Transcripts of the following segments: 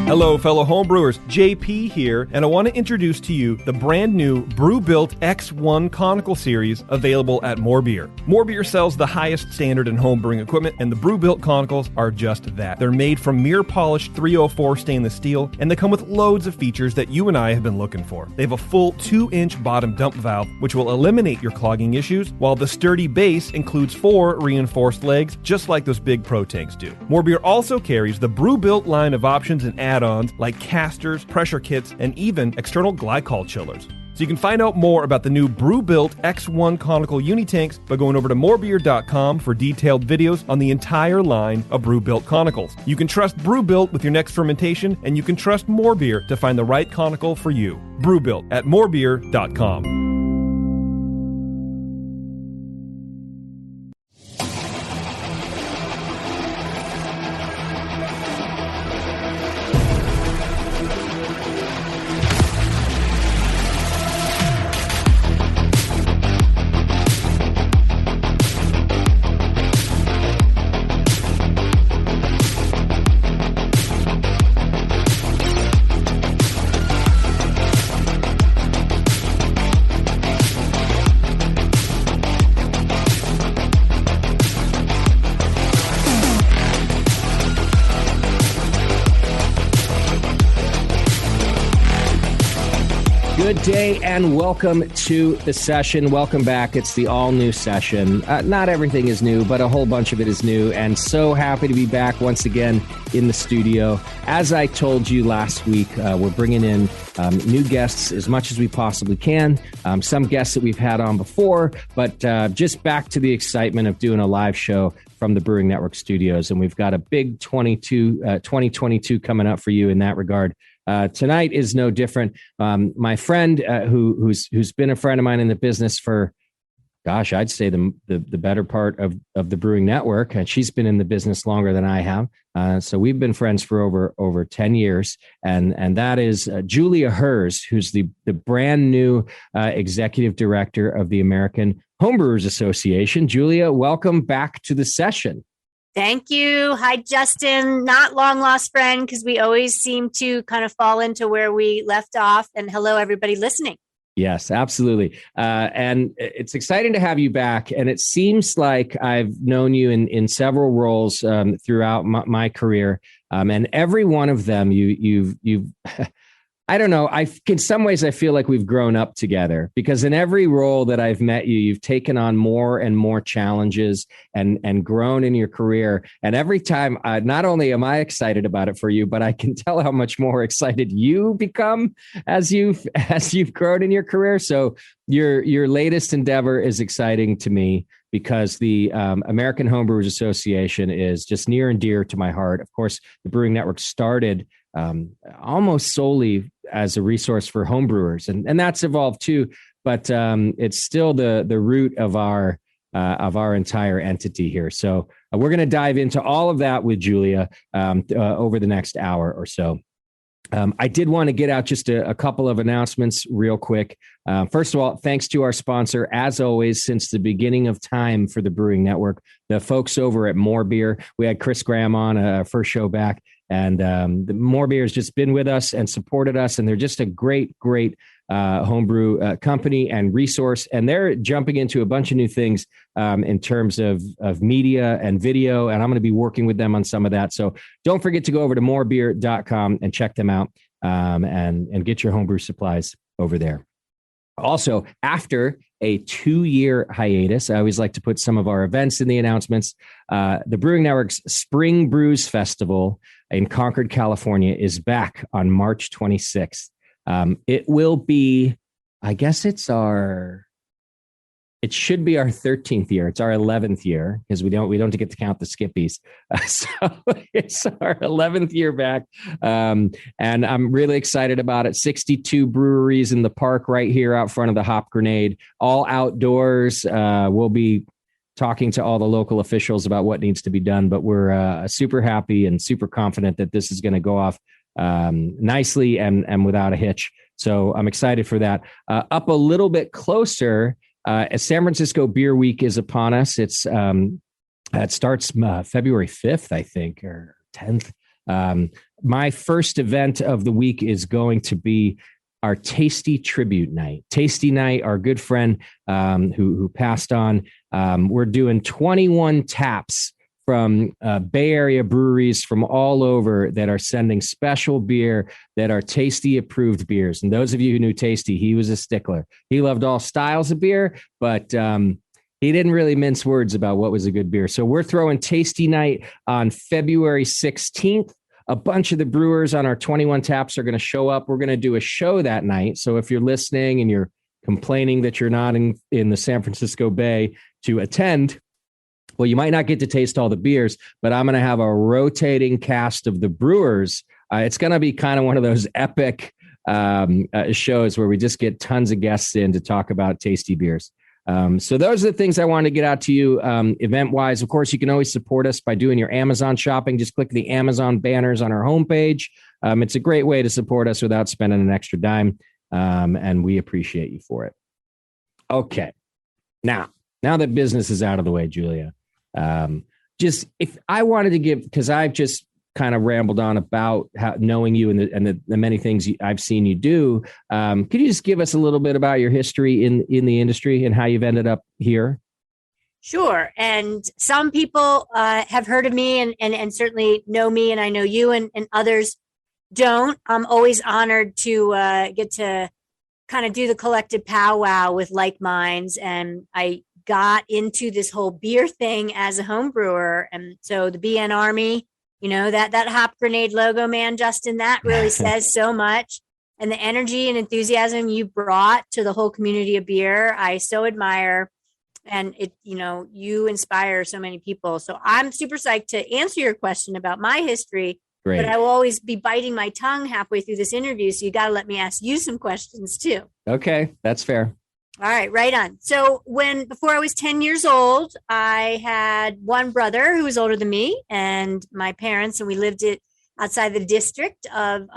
Hello, fellow homebrewers. JP here, and I want to introduce to you the brand new Brew Built X1 Conical Series available at More Beer. More Beer sells the highest standard in homebrewing equipment, and the Brew Built Conicals are just that. They're made from mirror-polished 304 stainless steel, and they come with loads of features that you and I have been looking for. They have a full 2-inch bottom dump valve, which will eliminate your clogging issues, while the sturdy base includes 4 reinforced legs, just like those big Pro tanks do. More Beer also carries the Brew Built line of options and add-ons like casters, pressure kits, and even external glycol chillers. So you can find out more about the new Brew Built X1 Conical Unitanks by going over to morebeer.com for detailed videos on the entire line of Brew Built Conicals. You can trust Brew Built with your next fermentation, and you can trust More Beer to find the right conical for you. Brew Built at morebeer.com. Good day and welcome to the session. Welcome back. It's the all-new session. Not everything is new, but a whole bunch of it is new. And so happy to be back once again in the studio. As I told you last week, we're bringing in new guests as much as we possibly can. Some guests that we've had on before, but just back to the excitement of doing a live show from the Brewing Network studios. And we've got a big 2022 coming up for you in that regard. Tonight is no different. My friend, who's been a friend of mine in the business for, gosh, I'd say the better part of the Brewing Network, and she's been in the business longer than I have. So we've been friends for over 10 years, and that is Julia Herz, who's the brand new executive director of the American Homebrewers Association. Julia, welcome back to the session. Thank you. Hi, Justin. Not long lost friend, because we always seem to kind of fall into where we left off. And hello, everybody listening. Yes, absolutely. And it's exciting to have you back. And it seems like I've known you in several roles throughout my career. And every one of them, you've I don't know. In some ways, I feel like we've grown up together, because in every role that I've met you, you've taken on more and more challenges and grown in your career. And every time, not only am I excited about it for you, but I can tell how much more excited you become as you've grown in your career. So your latest endeavor is exciting to me, because the American Homebrewers Association is just near and dear to my heart. Of course, the Brewing Network started almost solely as a resource for homebrewers, and that's evolved too. But it's still the root of our entire entity here. So we're going to dive into all of that with Julia over the next hour or so. I did want to get out just a couple of announcements real quick. First of all, thanks to our sponsor, as always, since the beginning of time for the Brewing Network, the folks over at More Beer. We had Chris Graham on our first show back, and the More Beer has just been with us and supported us, and they're just a great homebrew company and resource. And they're jumping into a bunch of new things in terms of media and video. And I'm going to be working with them on some of that. So don't forget to go over to morebeer.com and check them out and get your homebrew supplies over there. Also, after a 2-year hiatus, I always like to put some of our events in the announcements. The Brewing Network's Spring Brews Festival in Concord, California is back on March 26th. It will be, I guess it should be our 13th year. It's our 11th year, because we don't get to count the skippies. So it's our 11th year back. And I'm really excited about it. 62 breweries in the park right here out front of the Hop Grenade, all outdoors. We'll be talking to all the local officials about what needs to be done, but we're super happy and super confident that this is going to go off nicely and without a hitch. So I'm excited for that. Up a little bit closer, San Francisco Beer Week is upon us. It starts February 5th, I think, or 10th. My first event of the week is going to be our Tasty Tribute Night. Tasty Night, our good friend who passed on. We're doing 21 taps from Bay Area breweries from all over that are sending special beer that are Tasty approved beers. And those of you who knew Tasty, he was a stickler. He loved all styles of beer, but he didn't really mince words about what was a good beer. So we're throwing Tasty Night on February 16th. A bunch of the brewers on our 21 taps are going to show up. We're going to do a show that night. So if you're listening and you're complaining that you're not in the San Francisco Bay to attend, well, you might not get to taste all the beers, but I'm going to have a rotating cast of the brewers. It's going to be kind of one of those epic shows where we just get tons of guests in to talk about tasty beers. So those are the things I wanted to get out to you event-wise. Of course, you can always support us by doing your Amazon shopping. Just click the Amazon banners on our homepage. It's a great way to support us without spending an extra dime, and we appreciate you for it. Okay. Now that business is out of the way, Julia, just if I wanted to give, because I've just kind of rambled on about how knowing you and the many things I've seen you do. Could you just give us a little bit about your history in the industry and how you've ended up here? Sure. And some people have heard of me and certainly know me, and I know you, and others don't. I'm always honored to get to kind of do the collective powwow with like minds. And I got into this whole beer thing as a home brewer. And so the BN Army, that hop grenade logo, man, Justin, that really says so much. And the energy and enthusiasm you brought to the whole community of beer, I so admire. And you inspire so many people. So I'm super psyched to answer your question about my history. Great. But I will always be biting my tongue halfway through this interview. So you got to let me ask you some questions too. Okay, that's fair. All right, right on. So before I was 10 years old, I had one brother who was older than me and my parents, and we lived outside the district of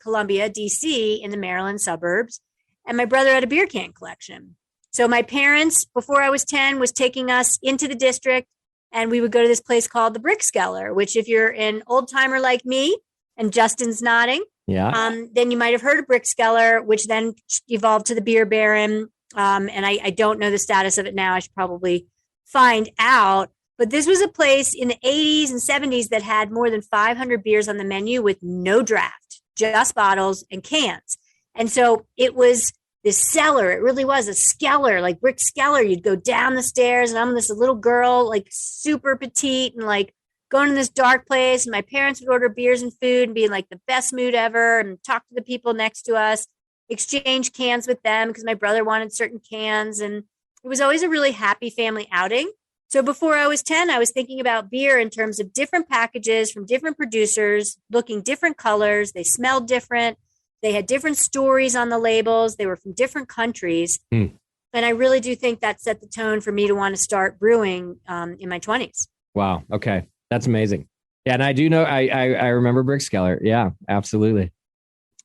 Columbia, DC, in the Maryland suburbs. And my brother had a beer can collection. So my parents, before I was 10, was taking us into the district, and we would go to this place called the Brickskeller, which if you're an old timer like me, and Justin's nodding, then you might have heard of Brickskeller, which then evolved to the Beer Baron. And I don't know the status of it now. I should probably find out. But this was a place in the 80s and 70s that had more than 500 beers on the menu with no draft, just bottles and cans. And so it was this cellar. It really was a skeller, like Brickskeller. You'd go down the stairs, and I'm this little girl, like super petite, and like going in this dark place. And my parents would order beers and food and be in like the best mood ever and talk to the people next to us, exchange cans with them because my brother wanted certain cans. And it was always a really happy family outing. So before I was 10, I was thinking about beer in terms of different packages from different producers, looking different colors. They smelled different. They had different stories on the labels. They were from different countries. And I really do think that set the tone for me to want to start brewing in my 20s. Wow. Okay. That's amazing. Yeah. And I do know, I remember Brickskeller. Yeah, absolutely.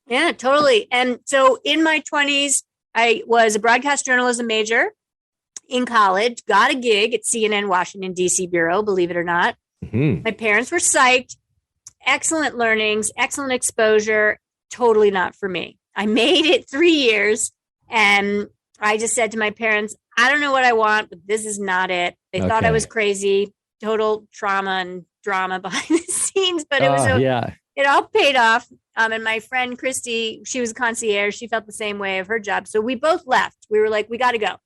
Yeah, totally. And so in my 20s, I was a broadcast journalism major in college, got a gig at CNN Washington, D.C. Bureau, believe it or not. Mm-hmm. My parents were psyched. Excellent learnings, excellent exposure. Totally not for me. I made it 3 years, and I just said to my parents, I don't know what I want, but this is not it. They thought I was crazy, total trauma and drama behind the scenes, but it was it all paid off. And my friend Christy, she was a concierge. She felt the same way of her job. So we both left. We were like, we got to go.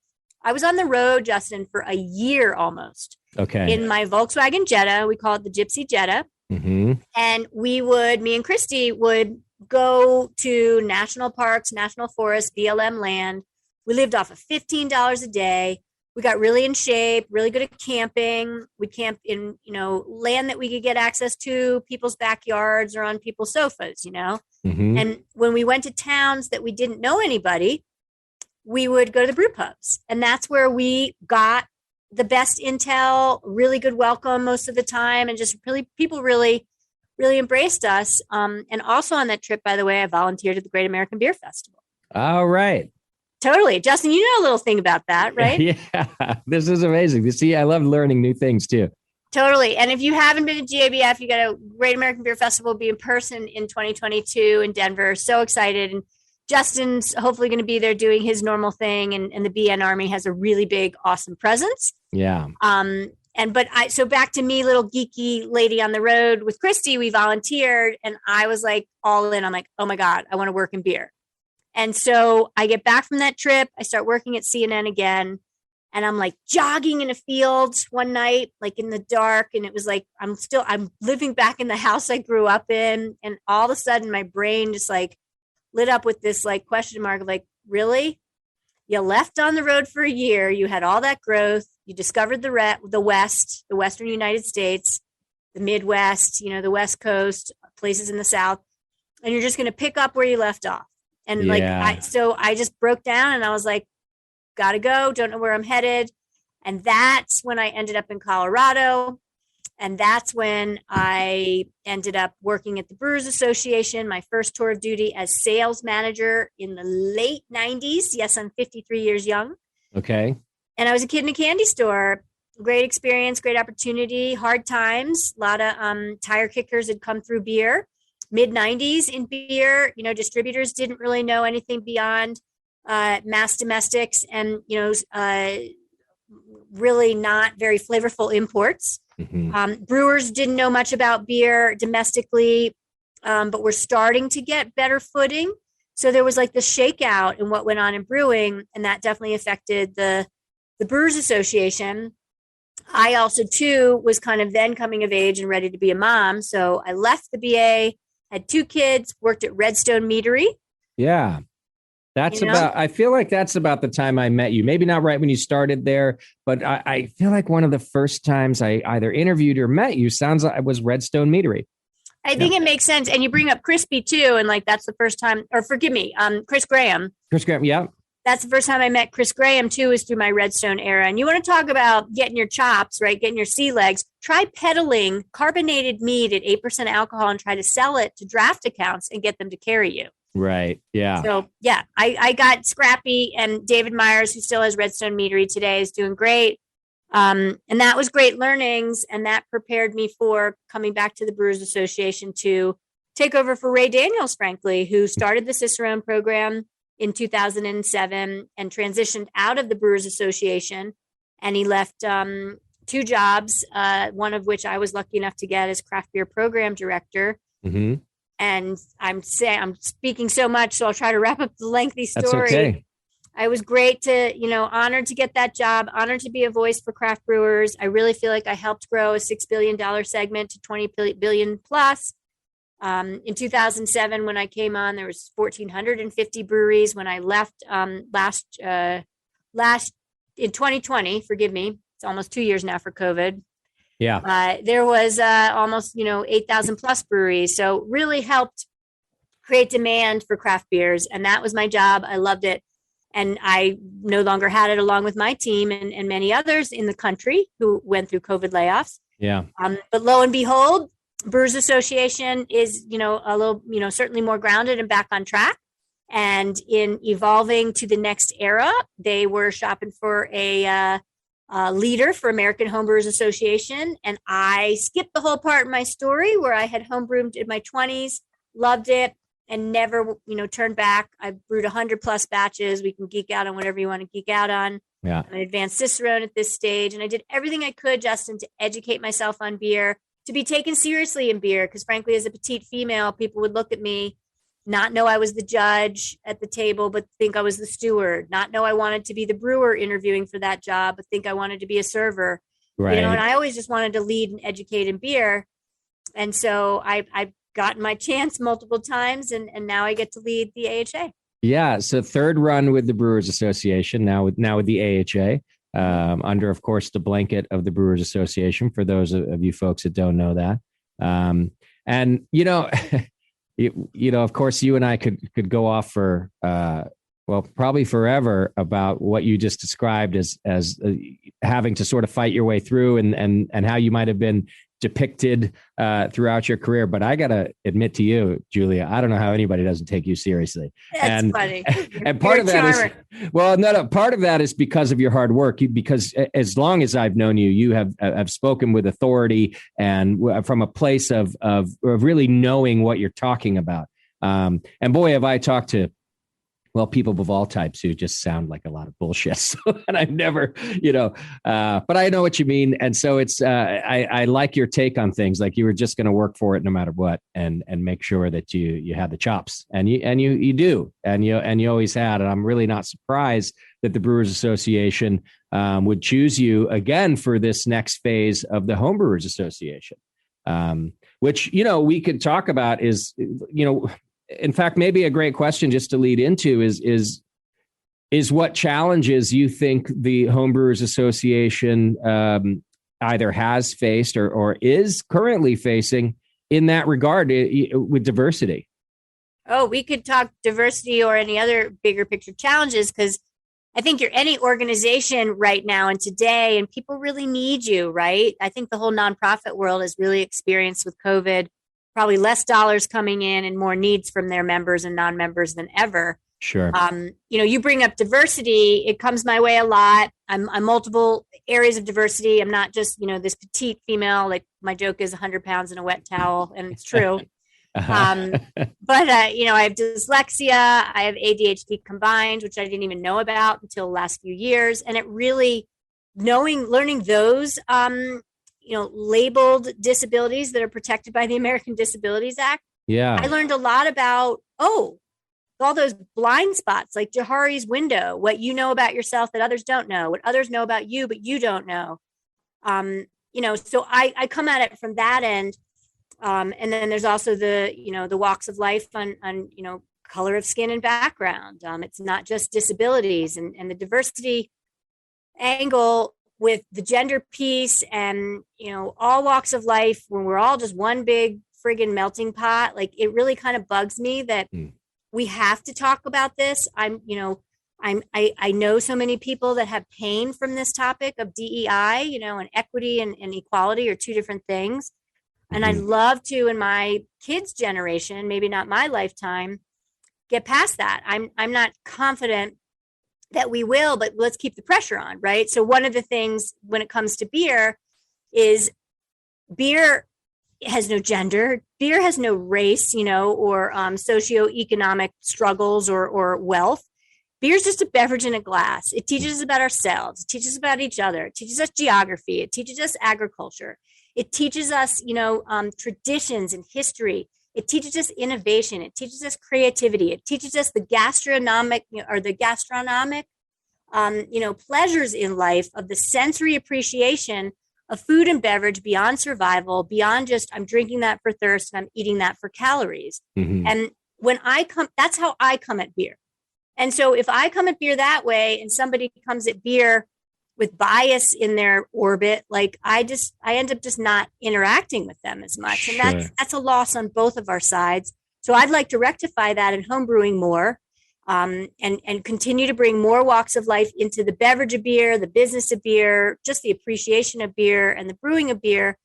I was on the road, Justin, for a year almost. Okay. In my Volkswagen Jetta. We call it the Gypsy Jetta. Mm-hmm. And me and Christy would go to national parks, national forests, BLM land. We lived off of $15 a day. We got really in shape, really good at camping. We camped in, land that we could get access to, people's backyards or on people's sofas, Mm-hmm. And when we went to towns that we didn't know anybody, we would go to the brew pubs. And that's where we got the best intel, really good welcome most of the time. And just people really embraced us. And also on that trip, by the way, I volunteered at the Great American Beer Festival. All right. Totally. Justin, you know a little thing about that, right? Yeah. This is amazing. You see, I love learning new things too. Totally. And if you haven't been to GABF, you got a Great American Beer Festival be in person in 2022 in Denver. So excited. And Justin's hopefully going to be there doing his normal thing. And the BN Army has a really big, awesome presence. Yeah. So back to me, little geeky lady on the road with Christy, we volunteered and I was like all in. I'm like, oh my God, I want to work in beer. And so I get back from that trip. I start working at CNN again. And I'm like jogging in a field one night, like in the dark. And it was like, I'm living back in the house I grew up in. And all of a sudden my brain just like lit up with this like question mark of like, really? You left on the road for a year. You had all that growth. You discovered the West, the Western United States, the Midwest, the West Coast, places in the South. And you're just going to pick up where you left off. And so I just broke down and I was like, gotta go, don't know where I'm headed. And that's when I ended up in Colorado. And that's when I ended up working at the Brewers Association, my first tour of duty as sales manager in the late 90s. Yes, I'm 53 years young. Okay. And I was a kid in a candy store. Great experience, great opportunity, hard times. A lot of tire kickers had come through beer. Mid 90s in beer, distributors didn't really know anything beyond mass domestics and really not very flavorful imports. Mm-hmm. Brewers didn't know much about beer domestically, but we're starting to get better footing. So there was like the shakeout in what went on in brewing, and that definitely affected the Brewers Association. I also too was kind of then coming of age and ready to be a mom, so I left the BA, had 2 kids, worked at Redstone Meadery. Yeah. I feel like that's about the time I met you. Maybe not right when you started there, but I feel like one of the first times I either interviewed or met you sounds like it was Redstone Meadery. I think it makes sense. And you bring up Crispy too. And like, that's the first time, or forgive me, Chris Graham. Chris Graham, yeah. That's the first time I met Chris Graham too, is through my Redstone era. And you want to talk about getting your chops, right? Getting your sea legs. Try peddling carbonated mead at 8% alcohol and try to sell it to draft accounts and get them to carry you. Right. Yeah. So yeah, I got scrappy, and David Myers, who still has Redstone Meadery today, is doing great. And that was great learnings. And that prepared me for coming back to the Brewers Association to take over for Ray Daniels, frankly, who started the Cicerone program in 2007 and transitioned out of the Brewers Association. And he left 2 jobs, one of which I was lucky enough to get as craft beer program director. Mm-hmm. And I'm speaking so much, so I'll try to wrap up the lengthy story. That's okay. I was great to, honored to get that job, honored to be a voice for craft brewers. I really feel like I helped grow a $6 billion segment to 20 billion plus. In 2007, when I came on, there was 1,450 breweries. When I left last in 2020, forgive me, it's almost 2 years now for COVID. Yeah. There was almost, 8,000 plus breweries. So really helped create demand for craft beers. And that was my job. I loved it. And I no longer had it, along with my team and many others in the country who went through COVID layoffs. Yeah. But lo and behold, Brewers Association is, a little, certainly more grounded and back on track. And in evolving to the next era, they were shopping for a leader for American Homebrewers Association. And I skipped the whole part in my story where I had homebrewed in my 20s, loved it, and never, turned back. I brewed 100 plus batches. We can geek out on whatever you want to geek out on. Yeah. I'm an advanced Cicerone at this stage. And I did everything I could, Justin, to educate myself on beer, to be taken seriously in beer. Because frankly, as a petite female, people would look at me, not know I was the judge at the table, but think I was the steward, not know I wanted to be the brewer interviewing for that job, but think I wanted to be a server. Right. And I always just wanted to lead and educate in beer. And so I've gotten my chance multiple times, and now I get to lead the AHA. Yeah. So third run with the Brewers Association, now with the AHA, under, of course, the blanket of the Brewers Association, for those of you folks that don't know that. And, of course, you and I could go off for, probably forever about what you just described as having to sort of fight your way through and how you might have been depicted throughout your career. But I got to admit to you, Julia, I don't know how anybody doesn't take you seriously. That's funny. And part of that is, well, no, part of that is because of your hard work. Because as long as I've known you, you have spoken with authority and from a place of really knowing what you're talking about. And boy, have I talked to, well, people of all types who just sound like a lot of bullshit. So, and I've never, but I know what you mean. And so it's, I like your take on things. Like you were just going to work for it no matter what, and make sure that you had the chops, and you do, and you always had. And I'm really not surprised that the Brewers Association would choose you again for this next phase of the Homebrewers Association, which, we could talk about is, in fact, maybe a great question just to lead into is what challenges you think the Homebrewers Association either has faced or is currently facing in that regard with diversity? Oh, we could talk diversity or any other bigger picture challenges, because I think you're any organization right now and today, and people really need you, right? I think the whole nonprofit world has really experienced with COVID probably less dollars coming in and more needs from their members and non-members than ever. Sure. You bring up diversity. It comes my way a lot. I'm multiple areas of diversity. I'm not just, this petite female, like my joke is 100 pounds in a wet towel, and it's true. But I have dyslexia. I have ADHD combined, which I didn't even know about until the last few years. And it really learning those, labeled disabilities that are protected by the American Disabilities Act. Yeah. I learned a lot about, all those blind spots, like Johari's window, what you know about yourself that others don't know, what others know about you, but you don't know. So I come at it from that end. And then there's also the walks of life on color of skin and background. It's not just disabilities, and the diversity angle with the gender piece and, all walks of life, when we're all just one big friggin' melting pot, like it really kind of bugs me that we have to talk about this. I know so many people that have pain from this topic of DEI, and equity and equality are two different things. And I'd love to, in my kids' generation, maybe not my lifetime, get past that. I'm not confident that we will, but let's keep the pressure on, right? So one of the things when it comes to beer is beer has no gender, beer has no race, or socioeconomic struggles or wealth. Beer is just a beverage in a glass. It teaches us about ourselves. It teaches us about each other. It teaches us geography. It teaches us agriculture. It teaches us, traditions and history. It teaches us innovation. It teaches us creativity. It teaches us the gastronomic pleasures in life of the sensory appreciation of food and beverage beyond survival, beyond just I'm drinking that for thirst and I'm eating that for calories. And when that's how I come at beer. And so if I come at beer that way and somebody comes at beer with bias in their orbit, like I end up just not interacting with them as much. Sure. And that's a loss on both of our sides. So I'd like to rectify that in homebrewing more, and continue to bring more walks of life into the beverage of beer, the business of beer, just the appreciation of beer and the brewing of beer,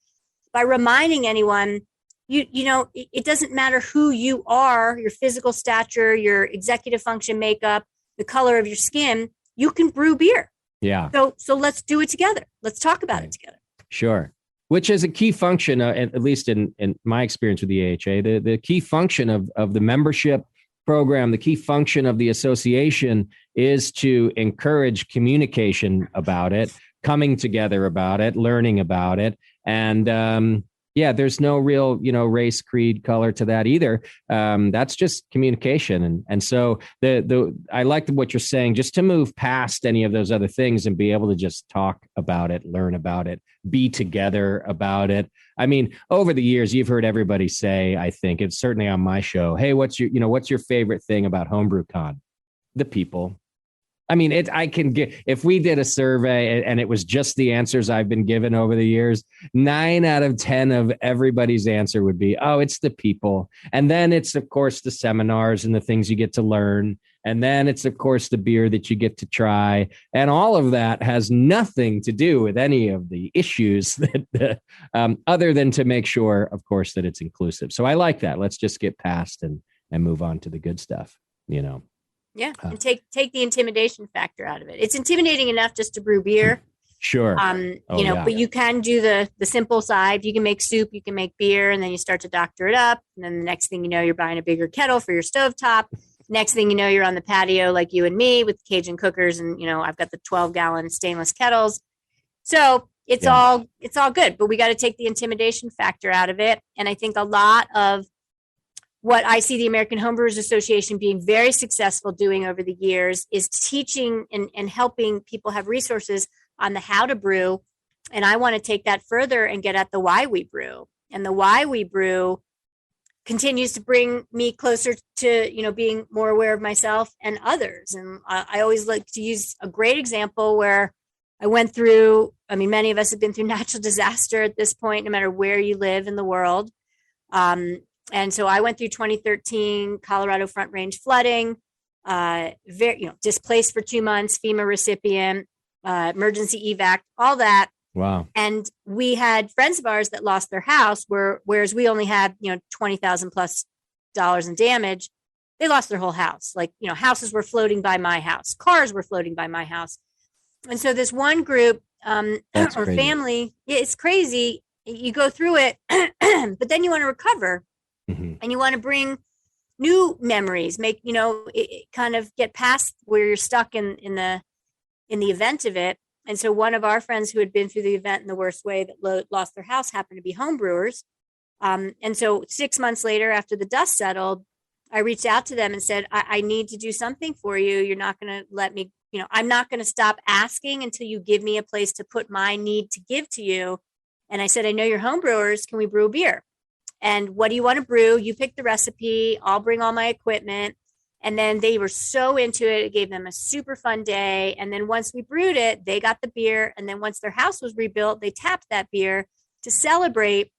by reminding anyone, it doesn't matter who you are, your physical stature, your executive function makeup, the color of your skin, you can brew beer. Yeah. So let's do it together. Let's talk about it together. Sure. Which is a key function, at least in my experience with the AHA, the key function of the membership program, the key function of the association is to encourage communication about it, coming together about it, learning about it. And there's no real, race, creed, color to that either. That's just communication. And so I like what you're saying, just to move past any of those other things and be able to just talk about it, learn about it, be together about it. I mean, over the years, you've heard everybody say, I think it's certainly on my show, hey, what's your favorite thing about HomebrewCon? The people. I mean, if we did a survey and it was just the answers I've been given over the years, 9 out of 10 of everybody's answer would be, oh, it's the people. And then it's, of course, the seminars and the things you get to learn And then it's, of course, the beer that you get to try. And all of that has nothing to do with any of the issues that other than to make sure, of course, that it's inclusive. So I like that. Let's just get past and move on to the good stuff, Yeah. And take the intimidation factor out of it. It's intimidating enough just to brew beer. Sure. But you can do the simple side. You can make soup, you can make beer, and then you start to doctor it up. And then the next thing you know, you're buying a bigger kettle for your stovetop. Next thing you know, you're on the patio like you and me with Cajun cookers. And, I've got the 12-gallon stainless kettles. So it's all good, but we got to take the intimidation factor out of it. And I think a lot of what I see the American Homebrewers Association being very successful doing over the years is teaching and helping people have resources on the how to brew. And I want to take that further and get at the why we brew. And the why we brew continues to bring me closer to, being more aware of myself and others. And I always like to use a great example where I went through, many of us have been through natural disaster at this point, no matter where you live in the world. And so I went through 2013 Colorado Front Range flooding, displaced for 2 months, FEMA recipient, emergency evac, all that. Wow. And we had friends of ours that lost their house whereas we only had, $20,000 plus in damage. They lost their whole house. Houses were floating by my house. Cars were floating by my house. And so this one group or crazy. Family, it's crazy. You go through it, but then you want to recover and you want to bring new memories, make, it kind of get past where you're stuck in the event of it. And so one of our friends who had been through the event in the worst way that lost their house happened to be homebrewers. And so 6 months later, after the dust settled, I reached out to them and said, I need to do something for you. You're not going to let me, I'm not going to stop asking until you give me a place to put my need to give to you. And I said, I know you're homebrewers. Can we brew a beer? And what do you want to brew? You pick the recipe. I'll bring all my equipment. And then they were so into it. It gave them a super fun day. And then once we brewed it, they got the beer. And then once their house was rebuilt, they tapped that beer to celebrate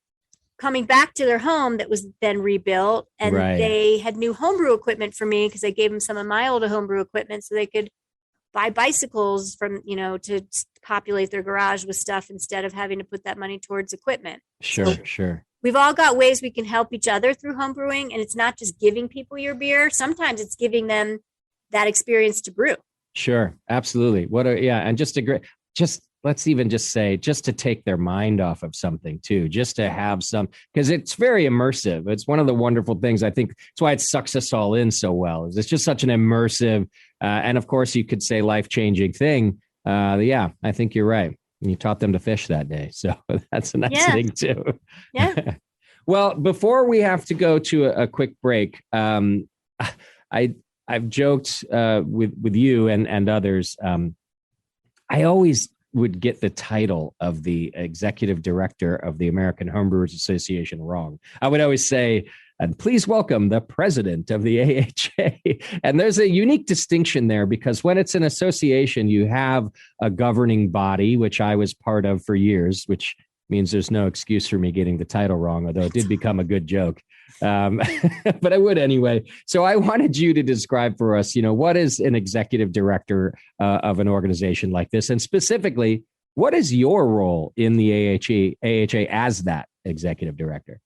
coming back to their home that was then rebuilt. And They had new homebrew equipment for me because I gave them some of my old homebrew equipment so they could buy bicycles from, to populate their garage with stuff instead of having to put that money towards equipment. Sure. We've all got ways we can help each other through homebrewing, and it's not just giving people your beer. Sometimes it's giving them that experience to brew. Sure, absolutely. And let's even just say, just to take their mind off of something too, just to have some, because it's very immersive. It's one of the wonderful things. I think it's why it sucks us all in so well. It's just such an immersive, and of course you could say life-changing thing. I think you're right. You taught them to fish that day. So that's a nice thing too. Yeah. Well, before we have to go to a quick break, I've joked with you and others. I always would get the title of the executive director of the American Homebrewers Association wrong. I would always say, and please welcome the president of the AHA. And there's a unique distinction there because when it's an association, you have a governing body, which I was part of for years, which means there's no excuse for me getting the title wrong, although it did become a good joke. But I would anyway. So I wanted you to describe for us, what is an executive director of an organization like this? And specifically, what is your role in the AHA as that executive director?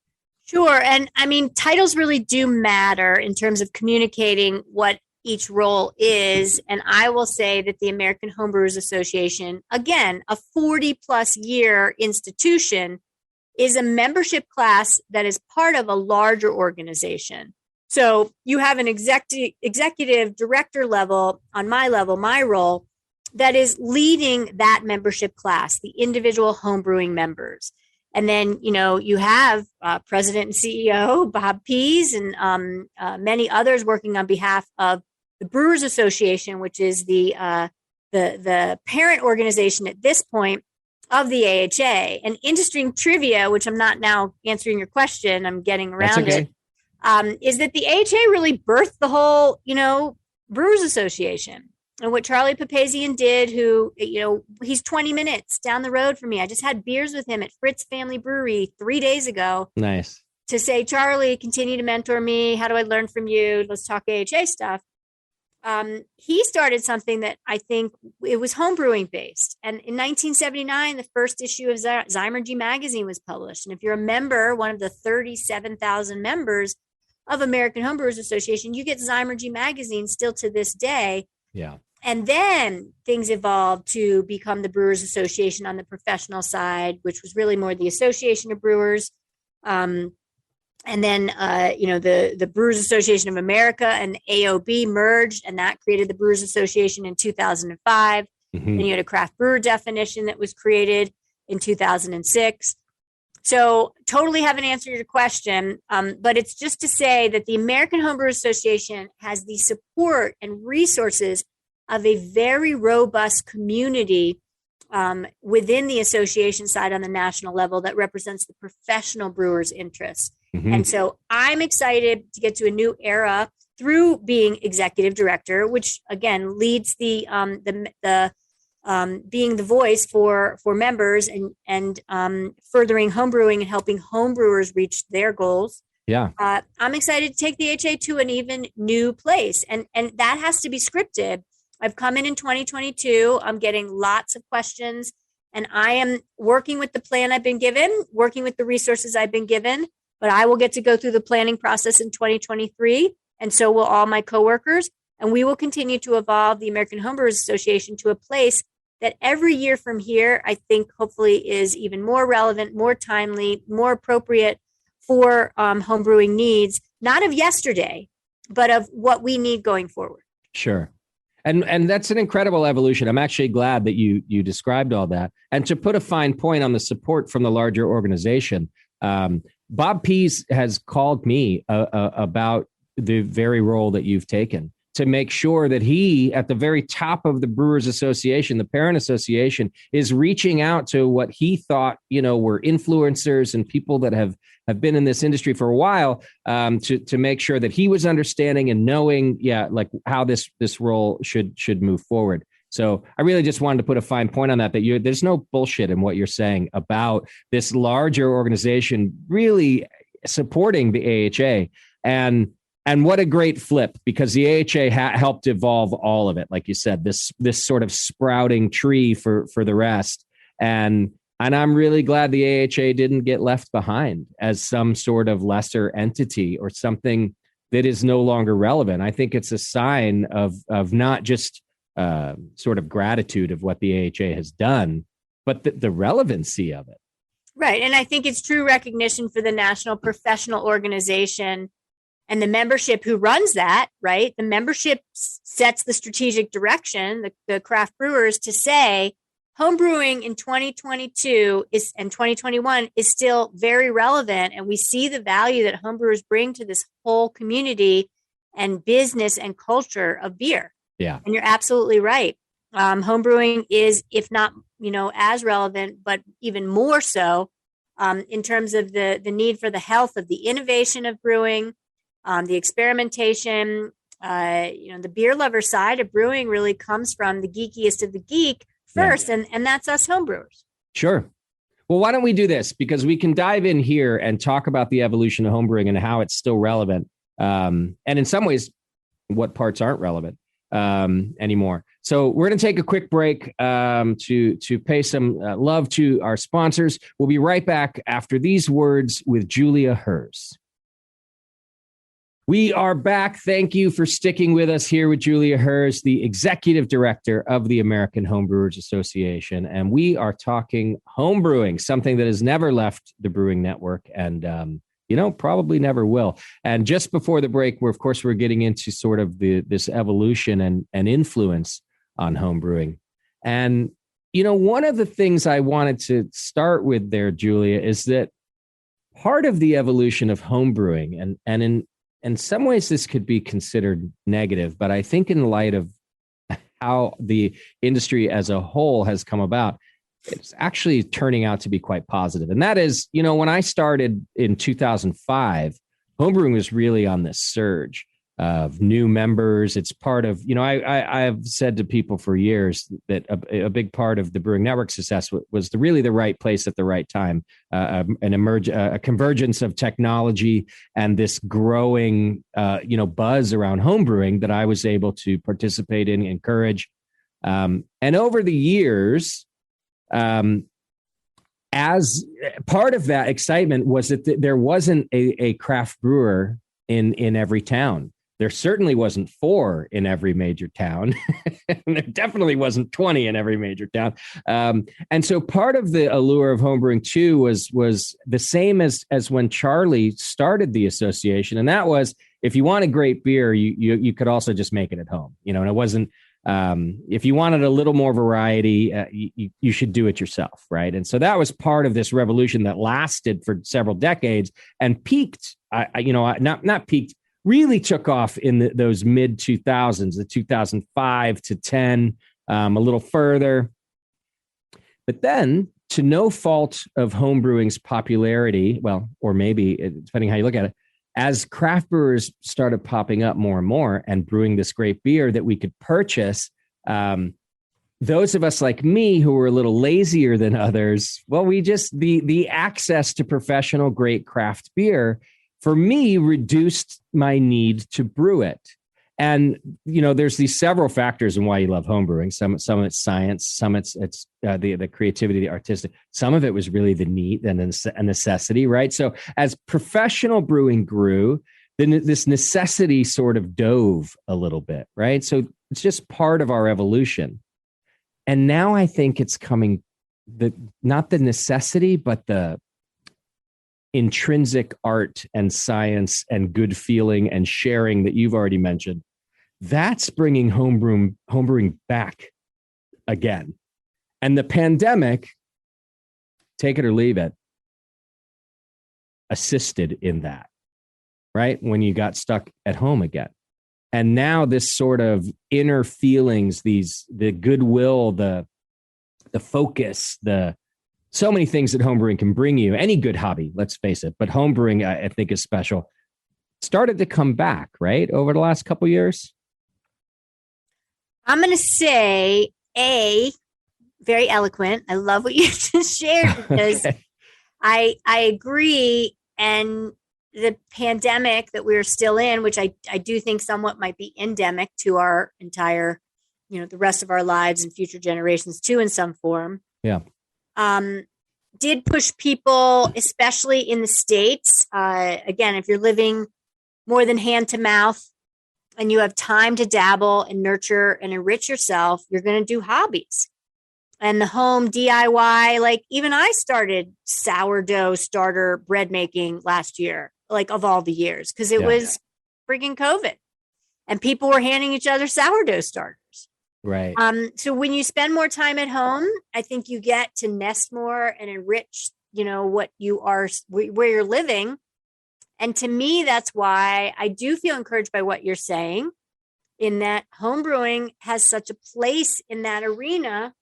Sure. And titles really do matter in terms of communicating what each role is. And I will say that the American Homebrewers Association, again, a 40 plus year institution, is a membership class that is part of a larger organization. So you have an executive director level on my level, my role, that is leading that membership class, the individual homebrewing members. And then, you have President and CEO Bob Pease and many others working on behalf of the Brewers Association, which is the parent organization at this point of the AHA. And interesting trivia, which I'm not now answering your question, I'm getting around it, is that the AHA really birthed the whole, Brewers Association. And what Charlie Papazian did, who, he's 20 minutes down the road from me. I just had beers with him at Fritz Family Brewery 3 days ago. Nice. To say, Charlie, continue to mentor me. How do I learn from you? Let's talk AHA stuff. he started something that I think it was homebrewing based. And in 1979, the first issue of Zymergy magazine was published. And if you're a member, one of the 37,000 members of American Homebrewers Association, you get Zymergy magazine still to this day. Yeah. And then things evolved to become the Brewers Association on the professional side, which was really more the Association of Brewers. And then, the Brewers Association of America and AOB merged, and that created the Brewers Association in 2005. Mm-hmm. And you had a craft brewer definition that was created in 2006. So totally haven't answered your question, but it's just to say that the American Homebrewers Association has the support and resources of a very robust community within the association side on the national level that represents the professional brewers' interests. Mm-hmm. And so I'm excited to get to a new era through being executive director, which again leads the being the voice for members and furthering homebrewing and helping homebrewers reach their goals. Yeah, I'm excited to take the AHA to an even new place, and that has to be scripted. I've come in 2022. I'm getting lots of questions, and I am working with the plan I've been given, working with the resources I've been given. But I will get to go through the planning process in 2023, and so will all my coworkers. And we will continue to evolve the American Homebrewers Association to a place that every year from here, I think hopefully is even more relevant, more timely, more appropriate for homebrewing needs, not of yesterday, but of what we need going forward. Sure. And that's an incredible evolution. I'm actually glad that you described all that. And to put a fine point on the support from the larger organization, Bob Pease has called me about the very role that you've taken to make sure that he, at the very top of the Brewers Association, the parent association, is reaching out to what he thought, were influencers and people that have been in this industry for a while, to make sure that he was understanding and knowing, like how this role should move forward. So I really just wanted to put a fine point on that there's no bullshit in what you're saying about this larger organization really supporting the AHA. And what a great flip, because the AHA helped evolve all of it. Like you said, this sort of sprouting tree for the rest. And I'm really glad the AHA didn't get left behind as some sort of lesser entity or something that is no longer relevant. I think it's a sign of not just sort of gratitude of what the AHA has done, but the relevancy of it. Right. And I think it's true recognition for the national professional organization and the membership who runs that, right? The membership sets the strategic direction, the craft brewers, to say homebrewing in 2022 and 2021 is still very relevant. And we see the value that homebrewers bring to this whole community and business and culture of beer. Yeah. And you're absolutely right. Homebrewing is, if not, as relevant, but even more so in terms of the need for the health of the innovation of brewing, the experimentation. The beer lover side of brewing really comes from the geekiest of the geek first, and that's us homebrewers. Sure. Well, why don't we do this? Because we can dive in here and talk about the evolution of homebrewing and how it's still relevant. And in some ways, what parts aren't relevant anymore. So we're going to take a quick break to pay some love to our sponsors. We'll be right back after these words with Julia Herz. We are back. Thank you for sticking with us here with Julia Herz, the executive director of the American Homebrewers Association. And we are talking homebrewing, something that has never left the brewing network and, probably never will. And just before the break, we're getting into sort of this evolution and influence on homebrewing. And, one of the things I wanted to start with there, Julia, is that part of the evolution of homebrewing, and in some ways this could be considered negative, but I think in light of how the industry as a whole has come about, it's actually turning out to be quite positive. And that is, when I started in 2005, homebrewing was really on this surge. of new members. It's part of, I've said to people for years that a big part of the Brewing Network success was really the right place at the right time, a convergence of technology and this growing, buzz around homebrewing that I was able to participate in, encourage. And over the years, as part of that excitement was that there wasn't a craft brewer in every town. There certainly wasn't 4 in every major town. There definitely wasn't 20 in every major town. And so part of the allure of homebrewing too was the same as when Charlie started the association. And that was, if you want a great beer, you could also just make it at home, and it wasn't, if you wanted a little more variety, you should do it yourself. Right. And so that was part of this revolution that lasted for several decades and peaked, not peaked, really took off in those mid 2000s, the 2005 to 10, a little further. But then, to no fault of homebrewing's popularity, well, or maybe depending how you look at it, as craft brewers started popping up more and more and brewing this great beer that we could purchase, those of us like me who were a little lazier than others, well, we just, the access to professional great craft beer for me reduced my need to brew it. And, there's these several factors in why you love homebrewing. Some of it's science, some it's the creativity, the artistic. Some of it was really the need and a necessity, right? So as professional brewing grew, then this necessity sort of dove a little bit, right? So it's just part of our evolution. And now I think it's coming, not the necessity, but the intrinsic art and science and good feeling and sharing that you've already mentioned. That's bringing homebrewing back again. And the pandemic, take it or leave it, assisted in that, right? When you got stuck at home again. And now this sort of inner feelings, the goodwill, the focus, so many things that homebrewing can bring you, any good hobby, let's face it, but homebrewing, I think, is special, started to come back, right? Over the last couple of years. I'm going to say, very eloquent. I love what you just shared because Okay. I agree. And the pandemic that we're still in, which I do think somewhat might be endemic to our entire, the rest of our lives and future generations too, in some form. Yeah. Did push people, especially in the States. Again, if you're living more than hand to mouth and you have time to dabble and nurture and enrich yourself, you're going to do hobbies. And the home DIY, like even I started sourdough starter bread making last year, like of all the years, because it was friggin' COVID and people were handing each other sourdough starters. Right. So when you spend more time at home, I think you get to nest more and enrich, what you are, where you're living. And to me, that's why I do feel encouraged by what you're saying, in that homebrewing has such a place in that arena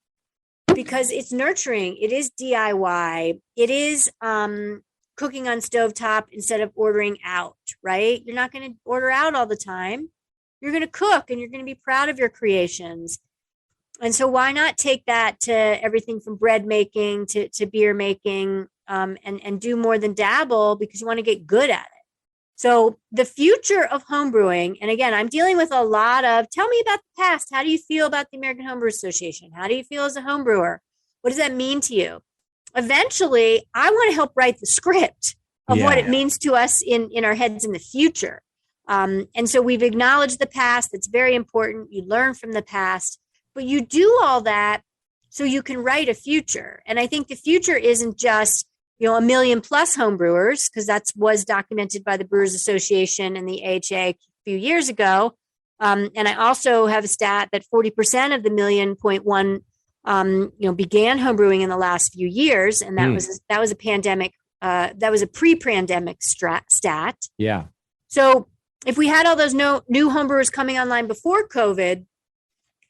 because it's nurturing. It is DIY. It is cooking on stovetop instead of ordering out, right? You're not going to order out all the time. You're going to cook and you're going to be proud of your creations. And so why not take that to everything from bread making to beer making and do more than dabble because you want to get good at it. So the future of homebrewing, and again, I'm dealing with a lot of, tell me about the past. How do you feel about the American Homebrew Association? How do you feel as a homebrewer? What does that mean to you? Eventually, I want to help write the script of what it means to us in our heads in the future. And so we've acknowledged the past. That's very important. You learn from the past, but you do all that so you can write a future. And I think the future isn't just, 1 million plus homebrewers, because that was documented by the Brewers Association and the AHA a few years ago. And I also have a stat that 40% of the 1.1 began homebrewing in the last few years. And that was a pandemic, that was a pre-pandemic stat. Yeah. So if we had all those new homebrewers coming online before COVID,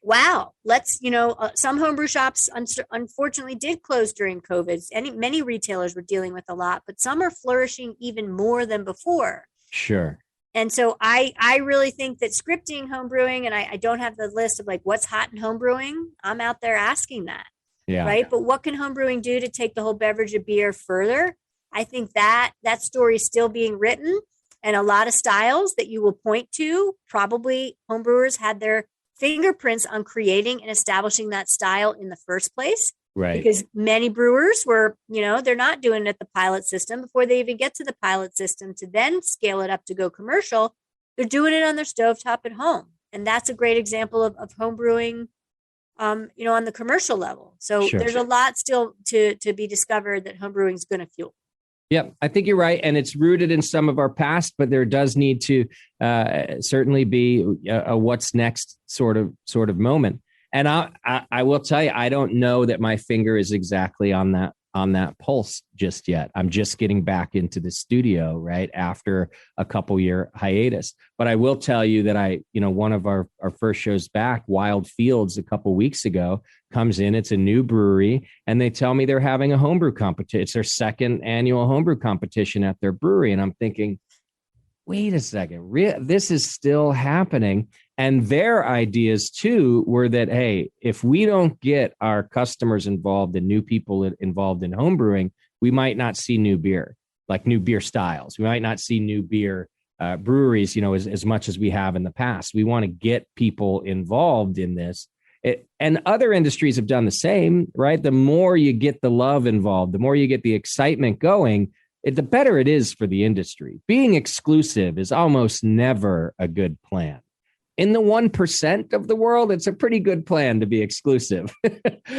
wow, some homebrew shops unfortunately did close during COVID. Many retailers were dealing with a lot, but some are flourishing even more than before. Sure. And so I really think that scripting homebrewing, and I don't have the list of like what's hot in homebrewing. I'm out there asking that. Yeah. Right. But what can homebrewing do to take the whole beverage of beer further? I think that story is still being written, and a lot of styles that you will point to, probably homebrewers had their fingerprints on creating and establishing that style in the first place. Right. Because many brewers were, they're not doing it at the pilot system before they even get to the pilot system to then scale it up to go commercial. They're doing it on their stovetop at home. And that's a great example of homebrewing, on the commercial level. So there's a lot still to be discovered that homebrewing is going to fuel. Yeah, I think you're right. And it's rooted in some of our past, but there does need to certainly be a what's next sort of moment. And I will tell you, I don't know that my finger is exactly on that pulse just yet. I'm just getting back into the studio right after a couple year hiatus. But I will tell you that one of our first shows back, Wild Fields, a couple weeks ago, comes in. It's a new brewery, and they tell me they're having a homebrew competition. It's their second annual homebrew competition at their brewery, and I'm thinking, wait a second, this is still happening. And their ideas too were that, hey, if we don't get our customers involved and new people involved in homebrewing, we might not see new beer, like new beer styles. We might not see new beer breweries, as much as we have in the past. We want to get people involved in this. And other industries have done the same, right? The more you get the love involved, the more you get the excitement going, the better it is for the industry. Being exclusive is almost never a good plan. In the 1% of the world, it's a pretty good plan to be exclusive.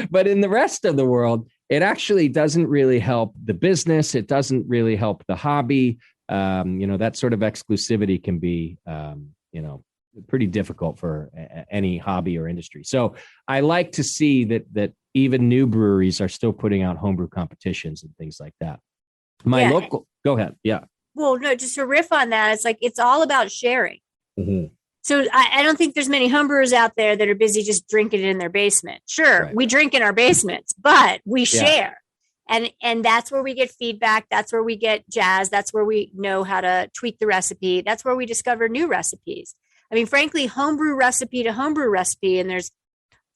But in the rest of the world, it actually doesn't really help the business. It doesn't really help the hobby. That sort of exclusivity can be, pretty difficult for any hobby or industry. So I like to see that even new breweries are still putting out homebrew competitions and things like that. Go ahead. Yeah. Well, no, just to riff on that, it's like, it's all about sharing. Mm-hmm. So I don't think there's many homebrewers out there that are busy just drinking it in their basement. Sure, right. We drink in our basements, but we share. And that's where we get feedback. That's where we get jazz. That's where we know how to tweak the recipe. That's where we discover new recipes. I mean, frankly, homebrew recipe to homebrew recipe, and there's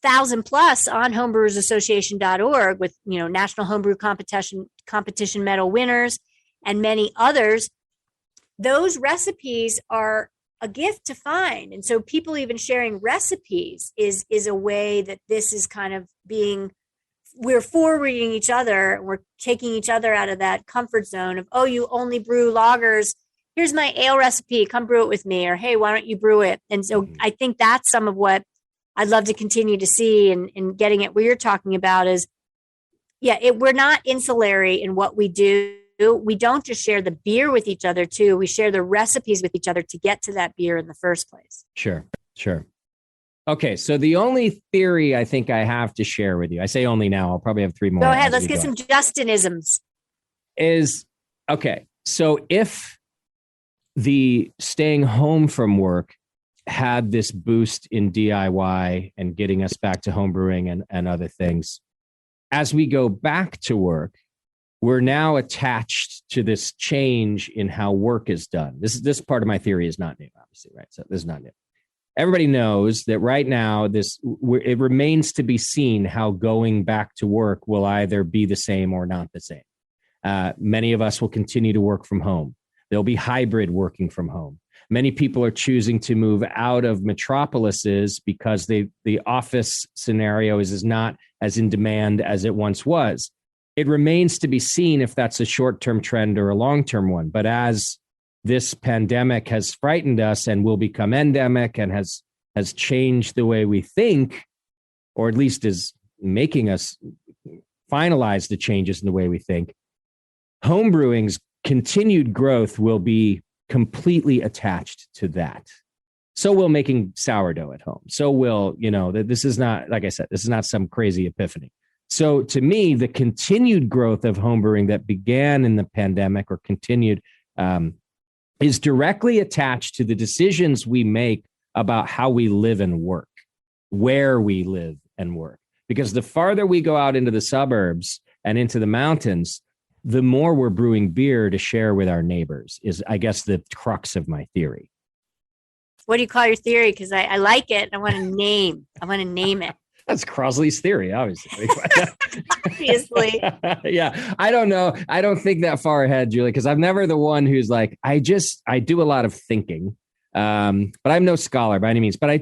1,000+ on homebrewersassociation.org with, national homebrew competition medal winners and many others. Those recipes are a gift to find. And so people even sharing recipes is a way that this is kind of we're forwarding each other. We're taking each other out of that comfort zone of, oh, you only brew lagers. Here's my ale recipe. Come brew it with me. Or, hey, why don't you brew it? And so I think that's some of what I'd love to continue to see and getting at what you're talking about is, we're not insulary in what we do. We don't just share the beer with each other too. We share the recipes with each other to get to that beer in the first place. Sure. Okay. So the only theory I think I have to share with you, I say only now, I'll probably have 3 more. Go ahead. Let's get some Justinisms. So if the staying home from work had this boost in DIY and getting us back to homebrewing and other things, as we go back to work, we're now attached to this change in how work is done. This part of my theory is not new, obviously, right? So this is not new. Everybody knows that right now, it remains to be seen how going back to work will either be the same or not the same. Many of us will continue to work from home. There'll be hybrid working from home. Many people are choosing to move out of metropolises because the office scenario is not as in demand as it once was. It remains to be seen if that's a short-term trend or a long-term one. But as this pandemic has frightened us and will become endemic and has changed the way we think, or at least is making us finalize the changes in the way we think, homebrewing's continued growth will be completely attached to that. So will making sourdough at home. So will, this is not, like I said, this is not some crazy epiphany. So to me, the continued growth of homebrewing that began in the pandemic or continued is directly attached to the decisions we make about how we live and work, where we live and work. Because the farther we go out into the suburbs and into the mountains, the more we're brewing beer to share with our neighbors is, I guess, the crux of my theory. What do you call your theory? Because I like it. I want to name it. That's Crosley's theory, obviously. Obviously. Yeah. I don't know. I don't think that far ahead, Julie, because I'm never the one who's like, I do a lot of thinking. But I'm no scholar by any means, but I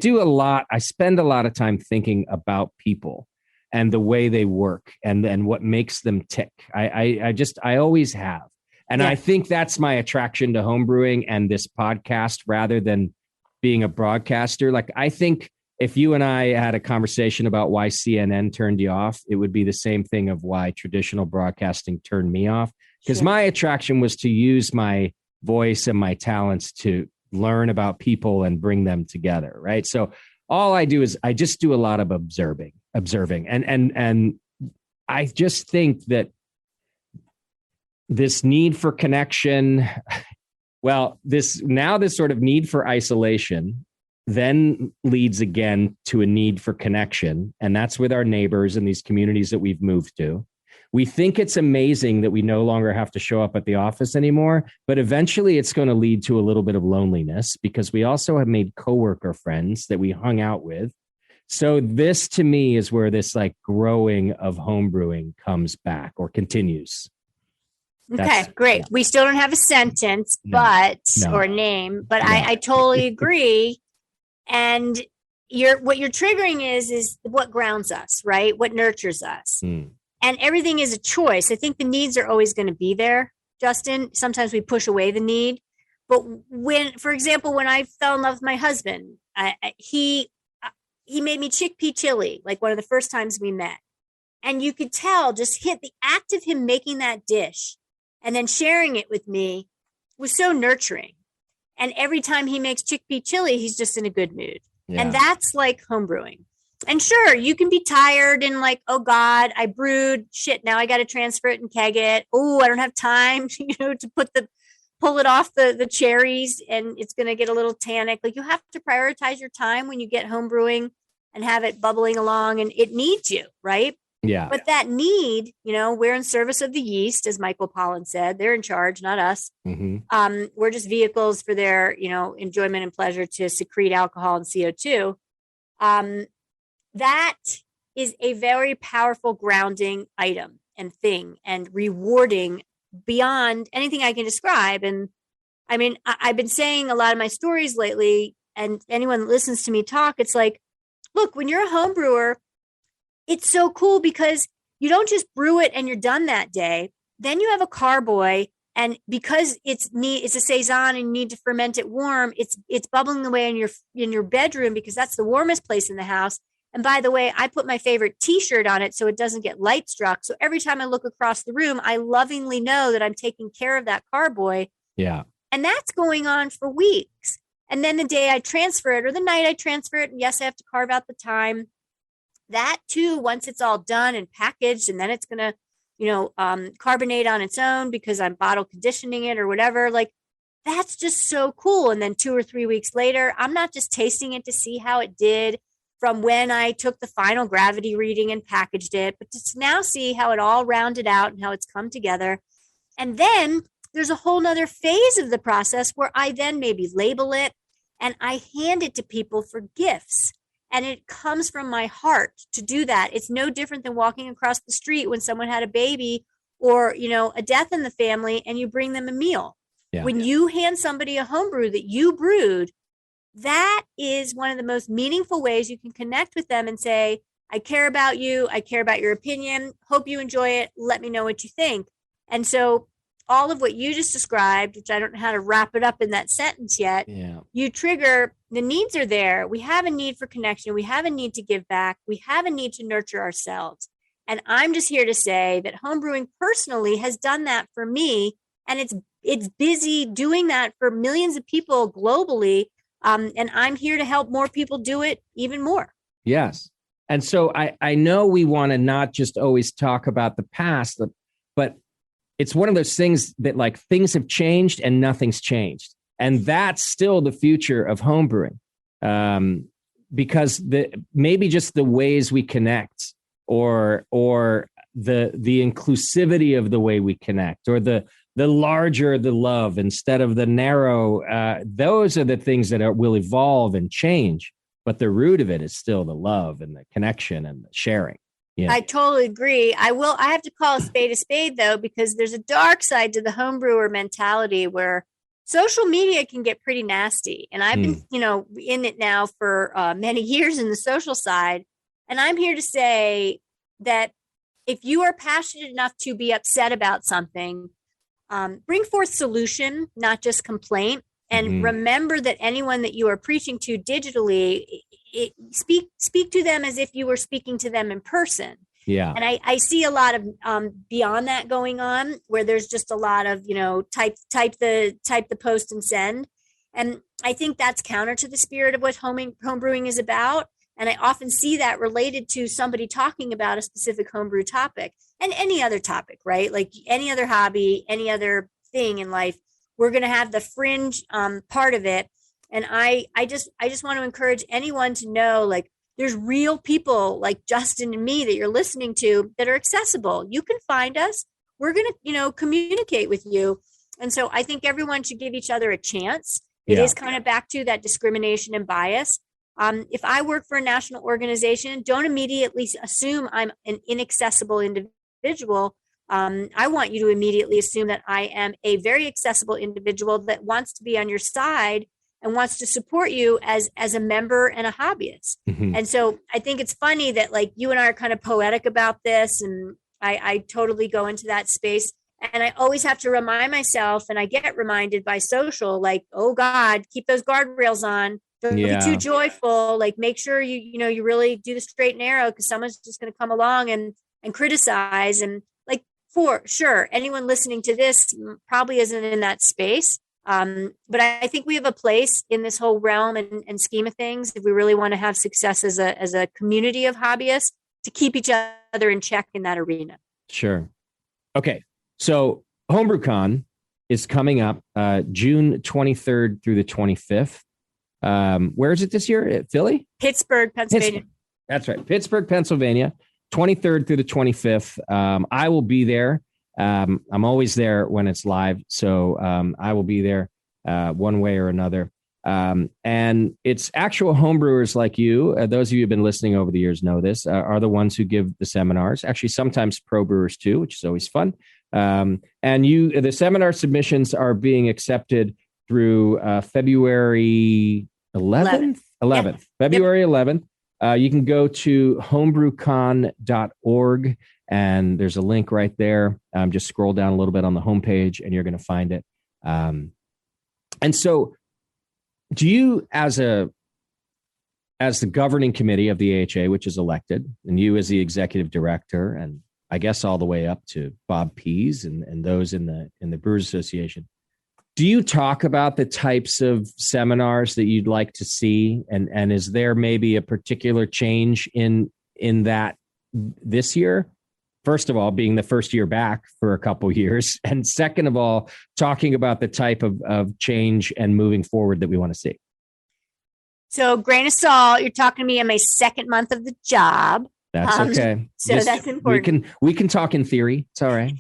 spend a lot of time thinking about people and the way they work and what makes them tick. I always have. And I think that's my attraction to homebrewing and this podcast rather than being a broadcaster. Like, I think if you and I had a conversation about why CNN turned you off, it would be the same thing of why traditional broadcasting turned me off. Because my attraction was to use my voice and my talents to learn about people and bring them together. Right. So all I do is I just do a lot of observing. And I just think that this need for connection, this sort of need for isolation then leads again to a need for connection. And that's with our neighbors and these communities that we've moved to. We think it's amazing that we no longer have to show up at the office anymore, but eventually it's going to lead to a little bit of loneliness because we also have made coworker friends that we hung out with. So this to me is where this like growing of homebrewing comes back or continues. Okay, great. Yeah. We still don't have a sentence, or a name, but I totally agree. And what you're triggering is what grounds us, right? What nurtures us. And everything is a choice. I think the needs are always going to be there, Justin. Sometimes we push away the need. But for example, when I fell in love with my husband, he made me chickpea chili, like one of the first times we met. And you could tell just hit the act of him making that dish and then sharing it with me was so nurturing. And every time he makes chickpea chili, he's just in a good mood. Yeah. And that's like homebrewing. And sure, you can be tired and like, oh God, I brewed shit. Now I got to transfer it and keg it. Oh, I don't have time, to pull it off the cherries, and it's going to get a little tannic. Like, you have to prioritize your time when you get homebrewing and have it bubbling along, and it needs you, right? Yeah. But that need, we're in service of the yeast, as Michael Pollan said. They're in charge, not us. Mm-hmm. We're just vehicles for their, enjoyment and pleasure to secrete alcohol and CO2. That is a very powerful grounding item and thing and rewarding beyond anything I can describe. And I mean, I've been saying a lot of my stories lately, and anyone that listens to me talk, it's like, look, when you're a home brewer, it's so cool because you don't just brew it and you're done that day. Then you have a carboy, and because it's a saison and you need to ferment it warm, it's bubbling away in your bedroom because that's the warmest place in the house. And by the way, I put my favorite T-shirt on it so it doesn't get light struck. So every time I look across the room, I lovingly know that I'm taking care of that carboy. Yeah. And that's going on for weeks. And then the day I transfer it or the night I transfer it, and yes, I have to carve out the time. That too, once it's all done and packaged, and then it's going to, carbonate on its own because I'm bottle conditioning it or whatever. Like, that's just so cool. And then 2 or 3 weeks later, I'm not just tasting it to see how it did from when I took the final gravity reading and packaged it, but to now see how it all rounded out and how it's come together. And then there's a whole nother phase of the process where I then maybe label it and I hand it to people for gifts. And it comes from my heart to do that. It's no different than walking across the street when someone had a baby or, a death in the family and you bring them a meal. Yeah. When you hand somebody a homebrew that you brewed, that is one of the most meaningful ways you can connect with them and say, I care about you. I care about your opinion. Hope you enjoy it. Let me know what you think. And so all of what you just described, which I don't know how to wrap it up in that sentence yet, you trigger, the needs are there. We have a need for connection. We have a need to give back. We have a need to nurture ourselves. And I'm just here to say that homebrewing personally has done that for me. And it's busy doing that for millions of people globally. And I'm here to help more people do it even more. Yes. And so I know we want to not just always talk about the past, but it's one of those things that like things have changed and nothing's changed. And that's still the future of homebrewing. Because maybe just the ways we connect or the inclusivity of the way we connect, or the larger the love instead of the narrow. Those are the things that will evolve and change, but the root of it is still the love and the connection and the sharing. Yeah. I totally agree. I have to call a spade though, because there's a dark side to the homebrewer mentality where social media can get pretty nasty. And I've been, in it now for many years in the social side. And I'm here to say that if you are passionate enough to be upset about something, bring forth solution, not just complaint. And remember that anyone that you are preaching to digitally, speak to them as if you were speaking to them in person. Yeah. And I see a lot of beyond that going on, where there's just a lot of, type the post and send. And I think that's counter to the spirit of what homebrewing is about. And I often see that related to somebody talking about a specific homebrew topic and any other topic, right? Like any other hobby, any other thing in life, we're going to have the fringe part of it. And I just want to encourage anyone to know, like, there's real people like Justin and me that you're listening to that are accessible. You can find us. We're going to, communicate with you. And so I think everyone should give each other a chance. It is kind of back to that discrimination and bias. If I work for a national organization, don't immediately assume I'm an inaccessible individual. I want you to immediately assume that I am a very accessible individual that wants to be on your side and wants to support you as a member and a hobbyist. And so I think it's funny that like you and I are kind of poetic about this, and I totally go into that space. And I always have to remind myself, and I get reminded by social, like, oh God, keep those guardrails on. Don't be too joyful. Like, make sure you really do the straight and narrow, because someone's just going to come along and criticize. And like, for sure, anyone listening to this probably isn't in that space. But I think we have a place in this whole realm and scheme of things, if we really want to have success as a community of hobbyists, to keep each other in check in that arena. Sure. Okay. So HomebrewCon is coming up June 23rd through the 25th. Where is it this year? Philly? Pittsburgh, Pennsylvania. That's right. Pittsburgh, Pennsylvania, 23rd through the 25th. I will be there. I'm always there when it's live. So I will be there one way or another. And it's actual homebrewers like you. Those of you who have been listening over the years know this, are the ones who give the seminars. Actually, sometimes pro brewers too, which is always fun. And the seminar submissions are being accepted through February 11th. Yep. February 11th. You can go to homebrewcon.org, and there's a link right there. Just scroll down a little bit on the homepage and you're going to find it. And so do you, as the governing committee of the AHA, which is elected, and you as the executive director, and I guess all the way up to Bob Pease and those in the Brewers Association, do you talk about the types of seminars that you'd like to see? And is there maybe a particular change in that this year? First of all, being the first year back for a couple of years. And second of all, talking about the type of change and moving forward that we want to see. So grain of salt, you're talking to me in my second month of the job. That's okay. So that's important. We can talk in theory. It's all right.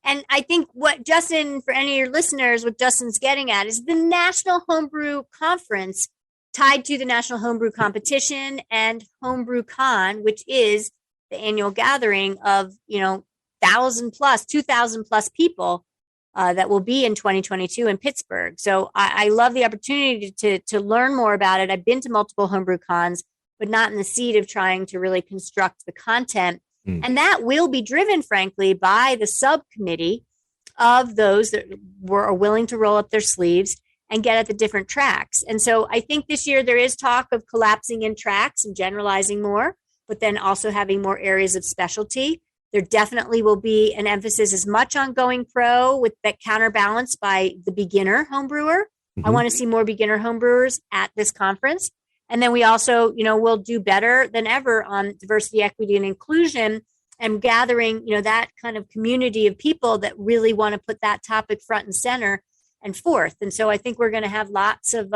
And I think what Justin, for any of your listeners, what Justin's getting at is the National Homebrew Conference tied to the National Homebrew Competition and Homebrew Con, which is the annual gathering of, 2,000 plus people that will be in 2022 in Pittsburgh. So I love the opportunity to learn more about it. I've been to multiple homebrew cons, but not in the seat of trying to really construct the content. And that will be driven, frankly, by the subcommittee of those that are willing to roll up their sleeves and get at the different tracks. And so I think this year there is talk of collapsing in tracks and generalizing more, but then also having more areas of specialty. There definitely will be an emphasis as much on going pro, with that counterbalanced by the beginner homebrewer. I want to see more beginner homebrewers at this conference. And then we also, will do better than ever on diversity, equity, and inclusion, and gathering, that kind of community of people that really want to put that topic front and center and forth. And so I think we're going to have lots of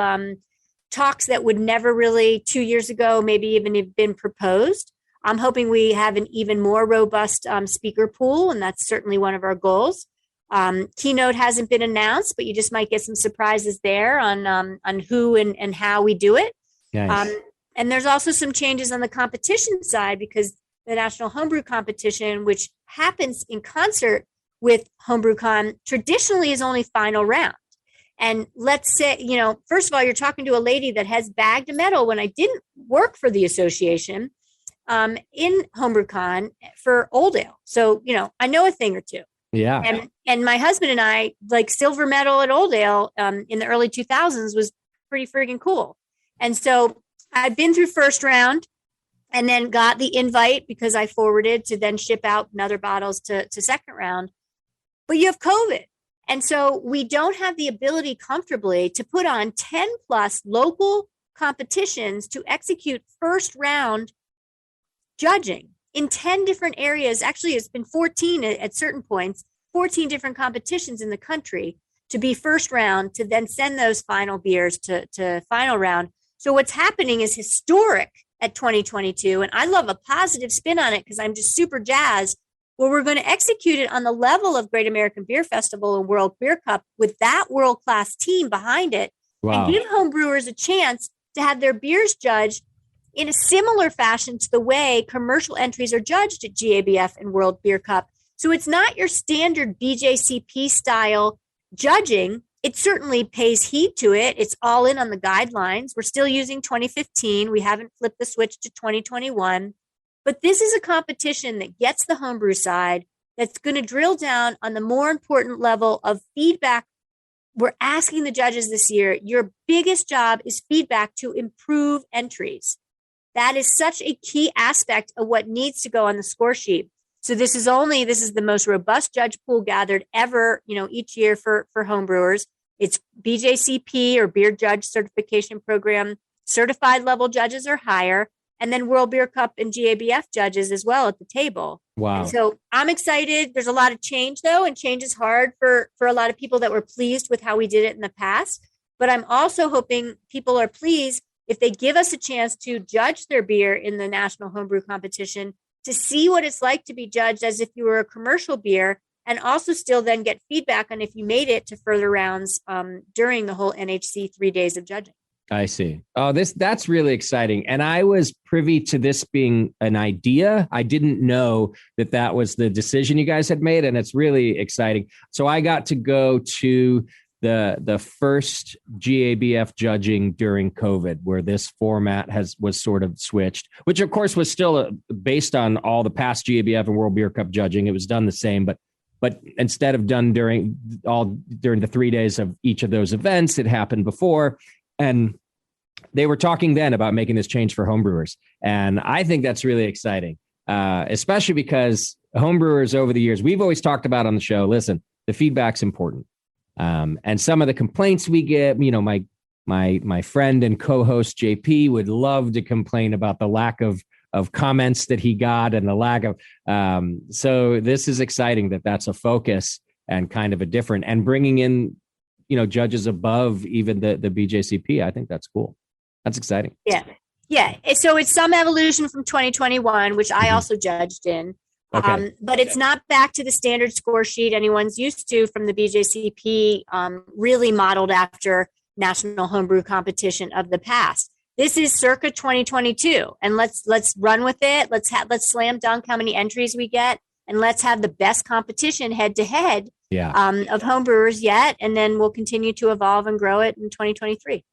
talks that would never really 2 years ago, maybe even have been proposed I'm hoping we have an even more robust speaker pool, and that's certainly one of our goals. Keynote hasn't been announced, but you just might get some surprises there on who and how we do it. Nice. And there's also some changes on the competition side, because the National Homebrew Competition, which happens in concert with HomebrewCon, traditionally is only final round. And let's say, first of all, you're talking to a lady that has bagged a medal when I didn't work for the association in HomebrewCon for Old Ale. So, I know a thing or two. Yeah. And my husband and I, like, silver medal at Old Ale in the early 2000s was pretty friggin' cool. And so I've been through first round and then got the invite because I forwarded to then ship out another bottles to second round. But you have COVID. And so we don't have the ability comfortably to put on 10 plus local competitions to execute first round judging in 10 different areas. Actually, it's been 14 at certain points, 14 different competitions in the country to be first round, to then send those final beers to final round. So what's happening is historic at 2022. And I love a positive spin on it because I'm just super jazzed, where we're going to execute it on the level of Great American Beer Festival and World Beer Cup with that world-class team behind it. Wow. And give homebrewers a chance to have their beers judged in a similar fashion to the way commercial entries are judged at GABF and World Beer Cup. So it's not your standard BJCP style judging. It certainly pays heed to it. It's all in on the guidelines. We're still using 2015. We haven't flipped the switch to 2021. But this is a competition that gets the homebrew side, that's going to drill down on the more important level of feedback. We're asking the judges this year, your biggest job is feedback to improve entries. That is such a key aspect of what needs to go on the score sheet. So this is the most robust judge pool gathered ever, each year for homebrewers. It's BJCP or Beer Judge Certification Program. Certified level judges are higher. And then World Beer Cup and GABF judges as well at the table. Wow. And so I'm excited. There's a lot of change, though, and change is hard for a lot of people that were pleased with how we did it in the past. But I'm also hoping people are pleased if they give us a chance to judge their beer in the National Homebrew Competition, to see what it's like to be judged as if you were a commercial beer, and also still then get feedback on if you made it to further rounds during the whole NHC 3 days of judging. I see. Oh, that's really exciting. And I was privy to this being an idea. I didn't know that was the decision you guys had made, and it's really exciting. So I got to go to the first GABF judging during COVID, where this format was sort of switched, which of course was still based on all the past GABF and World Beer Cup judging. It was done the same, but instead of done during the 3 days of each of those events, it happened before. And they were talking then about making this change for homebrewers. And I think that's really exciting, especially because homebrewers over the years, we've always talked about on the show, listen, the feedback's important. And some of the complaints we get, my friend and co-host JP would love to complain about the lack of comments that he got and the lack of. So this is exciting that's a focus and kind of a different, and bringing in, judges above even the BJCP. I think that's cool. That's exciting. Yeah. Yeah. So it's some evolution from 2021, which I also judged in. Okay. But it's not back to the standard score sheet anyone's used to from the BJCP, really modeled after National Homebrew Competition of the past. This is circa 2022, and let's run with it. Let's slam dunk how many entries we get, and let's have the best competition head to head of homebrewers yet, and then we'll continue to evolve and grow it in 2023.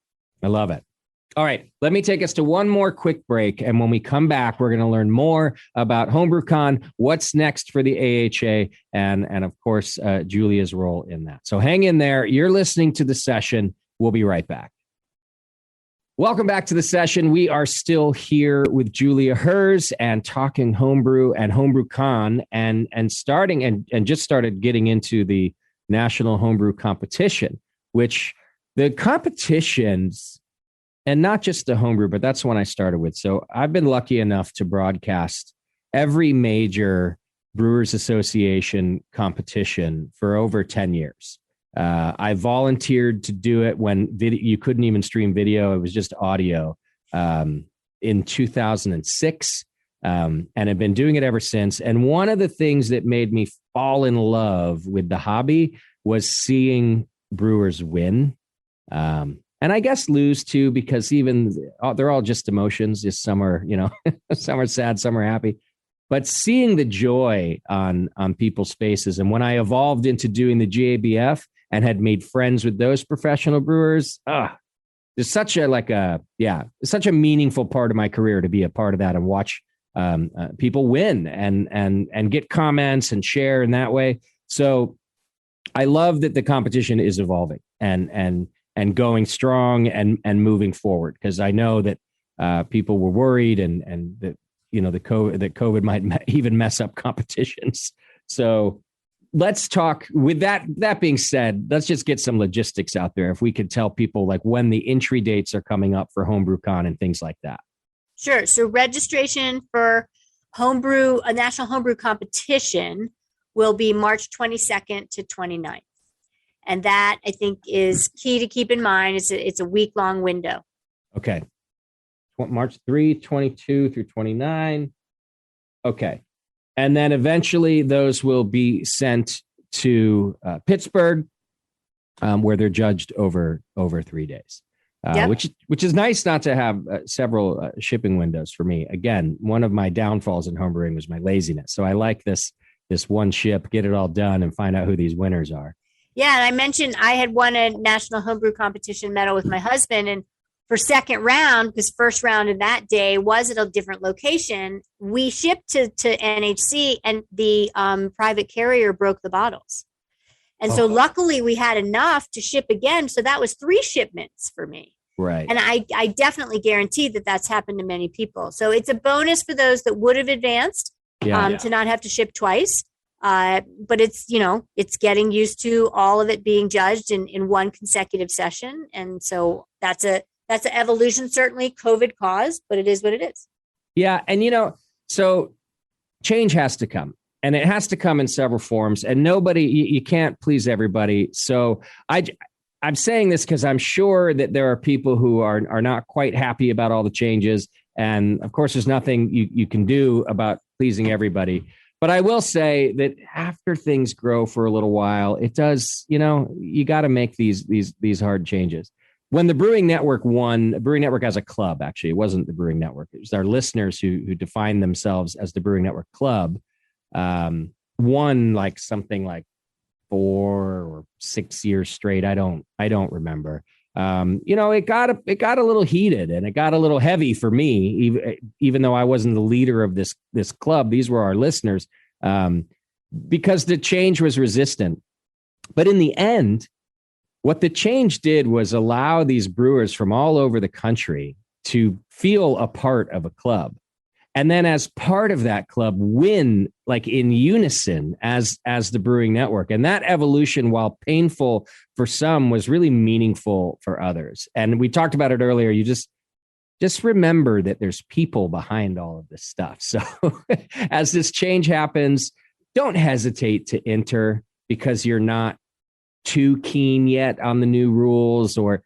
I love it. All right, let me take us to one more quick break. And when we come back, we're going to learn more about HomebrewCon, what's next for the AHA, and of course, Julia's role in that. So hang in there. You're listening to The Session. We'll be right back. Welcome back to The Session. We are still here with Julia Herz and talking homebrew and HomebrewCon and starting and just started getting into the National Homebrew Competition, which the competitions, and not just the homebrew, but that's when I started with. So I've been lucky enough to broadcast every major Brewers Association competition for over 10 years. I volunteered to do it when you couldn't even stream video. It was just audio in 2006. and have been doing it ever since. And one of the things that made me fall in love with the hobby was seeing brewers win. And I guess lose too, because they're all just emotions. Just some are, some are sad, some are happy. But seeing the joy on people's faces, and when I evolved into doing the GABF and had made friends with those professional brewers, it's such a meaningful part of my career to be a part of that and watch people win and get comments and share in that way. So I love that the competition is evolving and going strong and moving forward, because I know that people were worried and that that COVID might even mess up competitions. So let's talk. With that being said, let's just get some logistics out there. If we could tell people like when the entry dates are coming up for HomebrewCon and things like that. Sure. So registration for a national homebrew competition will be March 22nd to 29th. And that, I think, is key to keep in mind. It's a week-long window. Okay. March 3, 22 through 29. Okay. And then eventually those will be sent to Pittsburgh, where they're judged over 3 days, Yep. which is nice not to have several shipping windows for me. Again, one of my downfalls in homebrewing was my laziness. So I like this one ship, get it all done and find out who these winners are. Yeah. And I mentioned I had won a national homebrew competition medal with my husband. And for second round, because first round of that day was at a different location, we shipped to NHC and the private carrier broke the bottles. And so luckily we had enough to ship again. So that was 3 shipments for me. Right. And I definitely guarantee that that's happened to many people. So it's a bonus for those that would have advanced to not have to ship twice. But it's getting used to all of it being judged in one consecutive session. And so that's an evolution, certainly COVID caused, but it is what it is. Yeah. And, so change has to come, and it has to come in several forms, and you can't please everybody. So I'm saying this because I'm sure that there are people who are not quite happy about all the changes. And of course, there's nothing you can do about pleasing everybody. But I will say that after things grow for a little while, it does, you got to make these hard changes. When the Brewing Network won, Brewing Network as a club, actually, it wasn't the Brewing Network. It was our listeners who defined themselves as the Brewing Network Club, won like something like 4 or 6 years straight. I don't remember. It got a little heated and it got a little heavy for me, even though I wasn't the leader of this club. These were our listeners, because the change was resistant. But in the end, what the change did was allow these brewers from all over the country to feel a part of a club. And then as part of that club, win like in unison as the Brewing Network. And that evolution, while painful for some, was really meaningful for others. And we talked about it earlier. You just remember that there's people behind all of this stuff. So as this change happens, don't hesitate to enter because you're not too keen yet on the new rules, or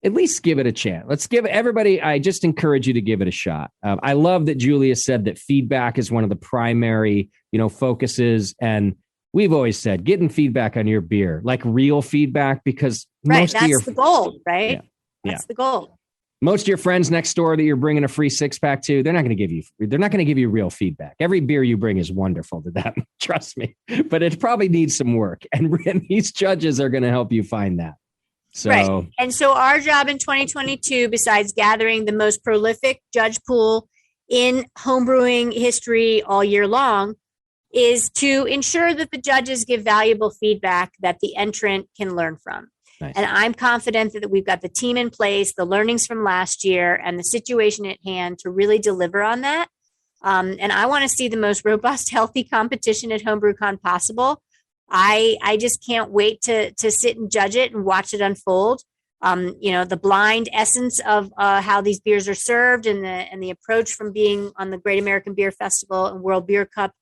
at least give it a chance. Let's give everybody, I just encourage you to give it a shot. I love that Julia said that feedback is one of the primary, focuses. And we've always said, getting feedback on your beer, like real feedback, because that's the goal, right? Yeah, that's the goal. Most of your friends next door that you're bringing a free 6-pack to, they're not going to give you real feedback. Every beer you bring is wonderful to them. Trust me, but it probably needs some work. And these judges are going to help you find that. So, right. And so our job in 2022, besides gathering the most prolific judge pool in homebrewing history all year long, is to ensure that the judges give valuable feedback that the entrant can learn from. Nice. And I'm confident that we've got the team in place, the learnings from last year, and the situation at hand to really deliver on that. And I want to see the most robust, healthy competition at HomebrewCon possible. I just can't wait to sit and judge it and watch it unfold. The blind essence of how these beers are served and the approach from being on the Great American Beer Festival and World Beer Cup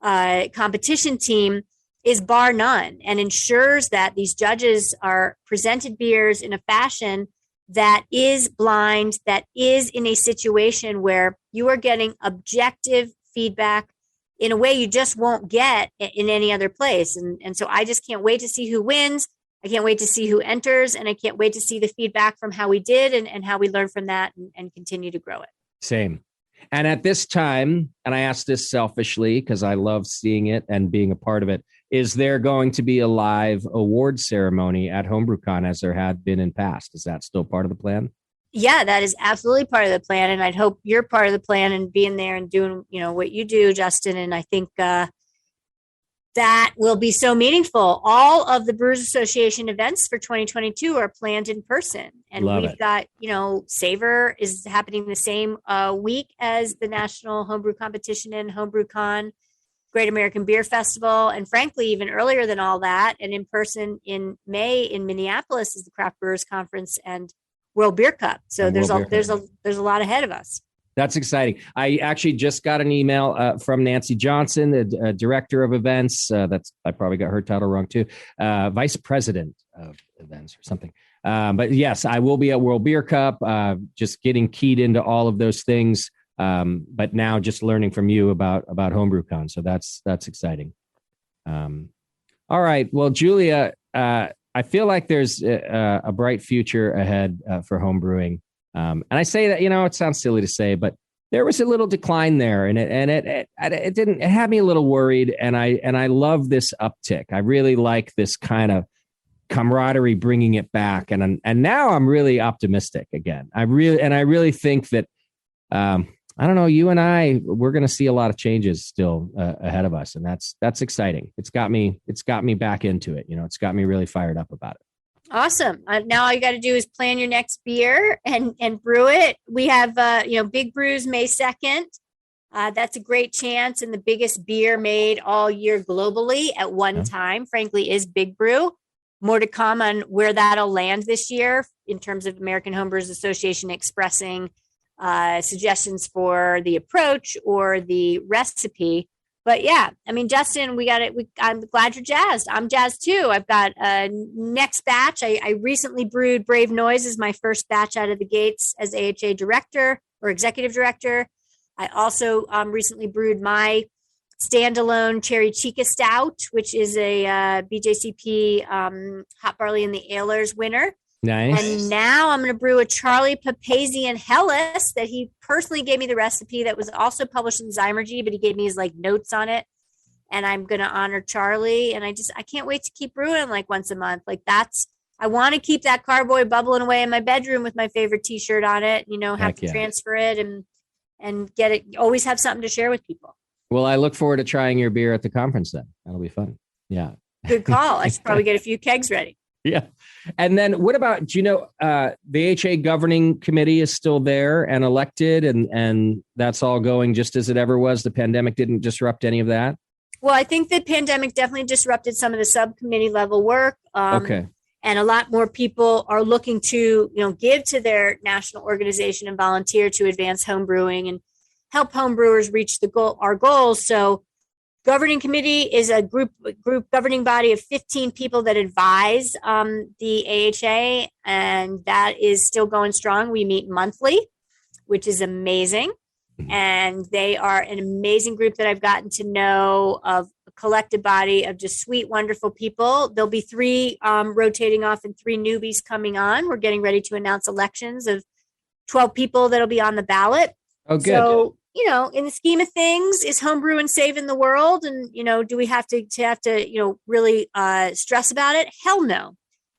competition team is bar none, and ensures that these judges are presented beers in a fashion that is blind, that is in a situation where you are getting objective feedback in a way you just won't get in any other place. And so I just can't wait to see who wins. I can't wait to see who enters, and I can't wait to see the feedback from how we did and how we learn from that and continue to grow it. Same. And at this time, and I ask this selfishly because I love seeing it and being a part of it, is there going to be a live award ceremony at HomebrewCon as there had been in past? Is that still part of the plan? Yeah, that is absolutely part of the plan. And I'd hope you're part of the plan and being there and doing, what you do, Justin. And I think that will be so meaningful. All of the Brewers Association events for 2022 are planned in person. And we've got, Savor is happening the same week as the National Homebrew Competition and HomebrewCon, Great American Beer Festival. And frankly, even earlier than all that, and in person in May in Minneapolis is the Craft Brewers Conference and World Beer Cup. So there's a lot ahead of us. That's exciting. I actually just got an email from Nancy Johnson, the director of events. I probably got her title wrong too. Vice president of events or something. But yes, I will be at World Beer Cup, just getting keyed into all of those things. But now just learning from you about HomebrewCon. So that's exciting. All right. Well, Julia, I feel like there's a bright future ahead for homebrewing. And I say that, it sounds silly to say, but there was a little decline there, and it had me a little worried. And I love this uptick. I really like this kind of camaraderie, bringing it back. And now I'm really optimistic again. I really think that, I don't know, you and we're going to see a lot of changes still ahead of us. And that's exciting. It's got me back into it. It's got me really fired up about it. Awesome. Now all you got to do is plan your next beer and brew it. We have, Big Brews May 2nd. That's a great chance. And the biggest beer made all year globally at one time, frankly, is Big Brew. More to come on where that'll land this year in terms of American Homebrewers Association expressing suggestions for the approach or the recipe. But yeah, Justin, we got it. I'm glad you're jazzed. I'm jazzed too. I've got a next batch. I recently brewed Brave Noise as my first batch out of the gates as AHA director or executive director. I also recently brewed my standalone Cherry Chica Stout, which is a BJCP Hot Barley in the Ailers winner. Nice. And now I'm going to brew a Charlie Papazian Hellas that he personally gave me the recipe, that was also published in Zymergy, but he gave me his notes on it. And I'm going to honor Charlie. And I can't wait to keep brewing once a month. I want to keep that carboy bubbling away in my bedroom with my favorite t-shirt on it, transfer it and get it. Always have something to share with people. Well, I look forward to trying your beer at the conference then. That'll be fun. Yeah. Good call. I should probably get a few kegs ready. Yeah. And then what about, the AHA governing committee is still there and elected and that's all going just as it ever was? The pandemic didn't disrupt any of that? Well, I think the pandemic definitely disrupted some of the subcommittee level work. Okay. And a lot more people are looking to, give to their national organization and volunteer to advance homebrewing and help homebrewers reach our goals. So governing committee is a group governing body of 15 people that advise the AHA, and that is still going strong. We meet monthly, which is amazing. And they are an amazing group that I've gotten to know, of a collective body of just sweet, wonderful people. There'll be 3 rotating off and 3 newbies coming on. We're getting ready to announce elections of 12 people that'll be on the ballot. Oh, good. So, in the scheme of things, is homebrewing saving the world? And, do we have to really stress about it? Hell no.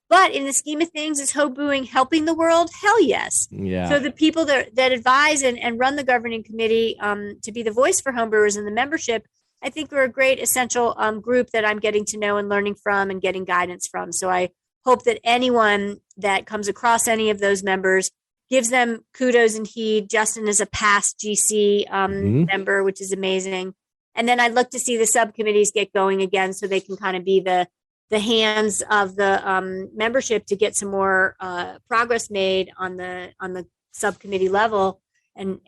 But in the scheme of things, is homebrewing helping the world? Hell yes. Yeah. So the people that advise and run the governing committee to be the voice for homebrewers and the membership, I think we're a great essential group that I'm getting to know and learning from and getting guidance from. So I hope that anyone that comes across any of those members gives them kudos and heed. Justin is a past GC member, which is amazing. And then I'd look to see the subcommittees get going again so they can kind of be the hands of the membership to get some more progress made on the subcommittee level and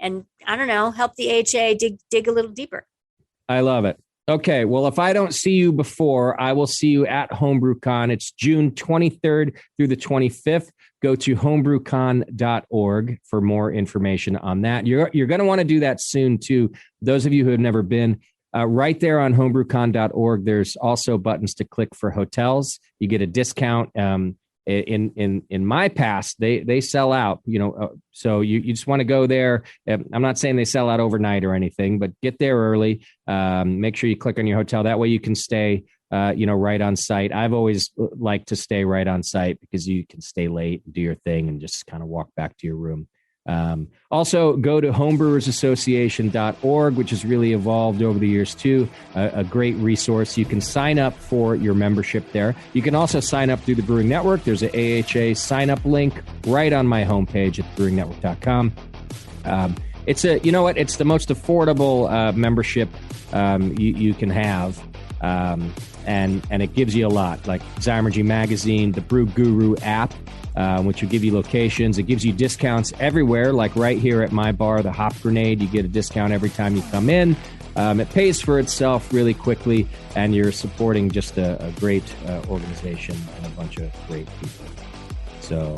I don't know, help the AHA dig a little deeper. I love it. Okay, well, if I don't see you before, I will see you at HomebrewCon. It's June 23rd through the 25th. Go to homebrewcon.org for more information on that. You're going to want to do that soon, too. Those of you who have never been, right there on homebrewcon.org, there's also buttons to click for hotels. You get a discount. In my past, they sell out, so you just want to go there. I'm not saying they sell out overnight or anything, but get there early. Make sure you click on your hotel. That way you can stay, right on site. I've always liked to stay right on site because you can stay late and do your thing and just kind of walk back to your room. Also, go to homebrewersassociation.org, which has really evolved over the years, too. A great resource. You can sign up for your membership there. You can also sign up through the Brewing Network. There's an AHA sign-up link right on my homepage at thebrewingnetwork.com. It's it's the most affordable membership you can have. And it gives you a lot, like Zymergy Magazine, the Brew Guru app, which will give you locations. It gives you discounts everywhere, like right here at my bar, the Hop Grenade. You get a discount every time you come in. It pays for itself really quickly, and you're supporting just a great organization and a bunch of great people. So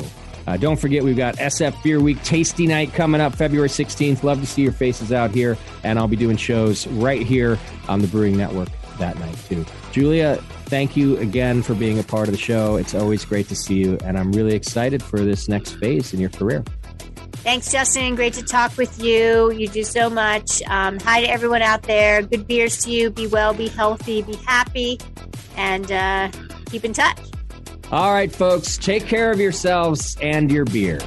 don't forget, we've got SF Beer Week Tasty Night coming up February 16th. Love to see your faces out here, and I'll be doing shows right here on the Brewing Network that night too. Julia, thank you again for being a part of the show. It's always great to see you, and I'm really excited for this next phase in your career. Thanks, Justin. Great to talk with you. You do so much. Hi to everyone out there. Good beers to you. Be well, be healthy, be happy, and keep in touch. All right, folks, take care of yourselves and your beer.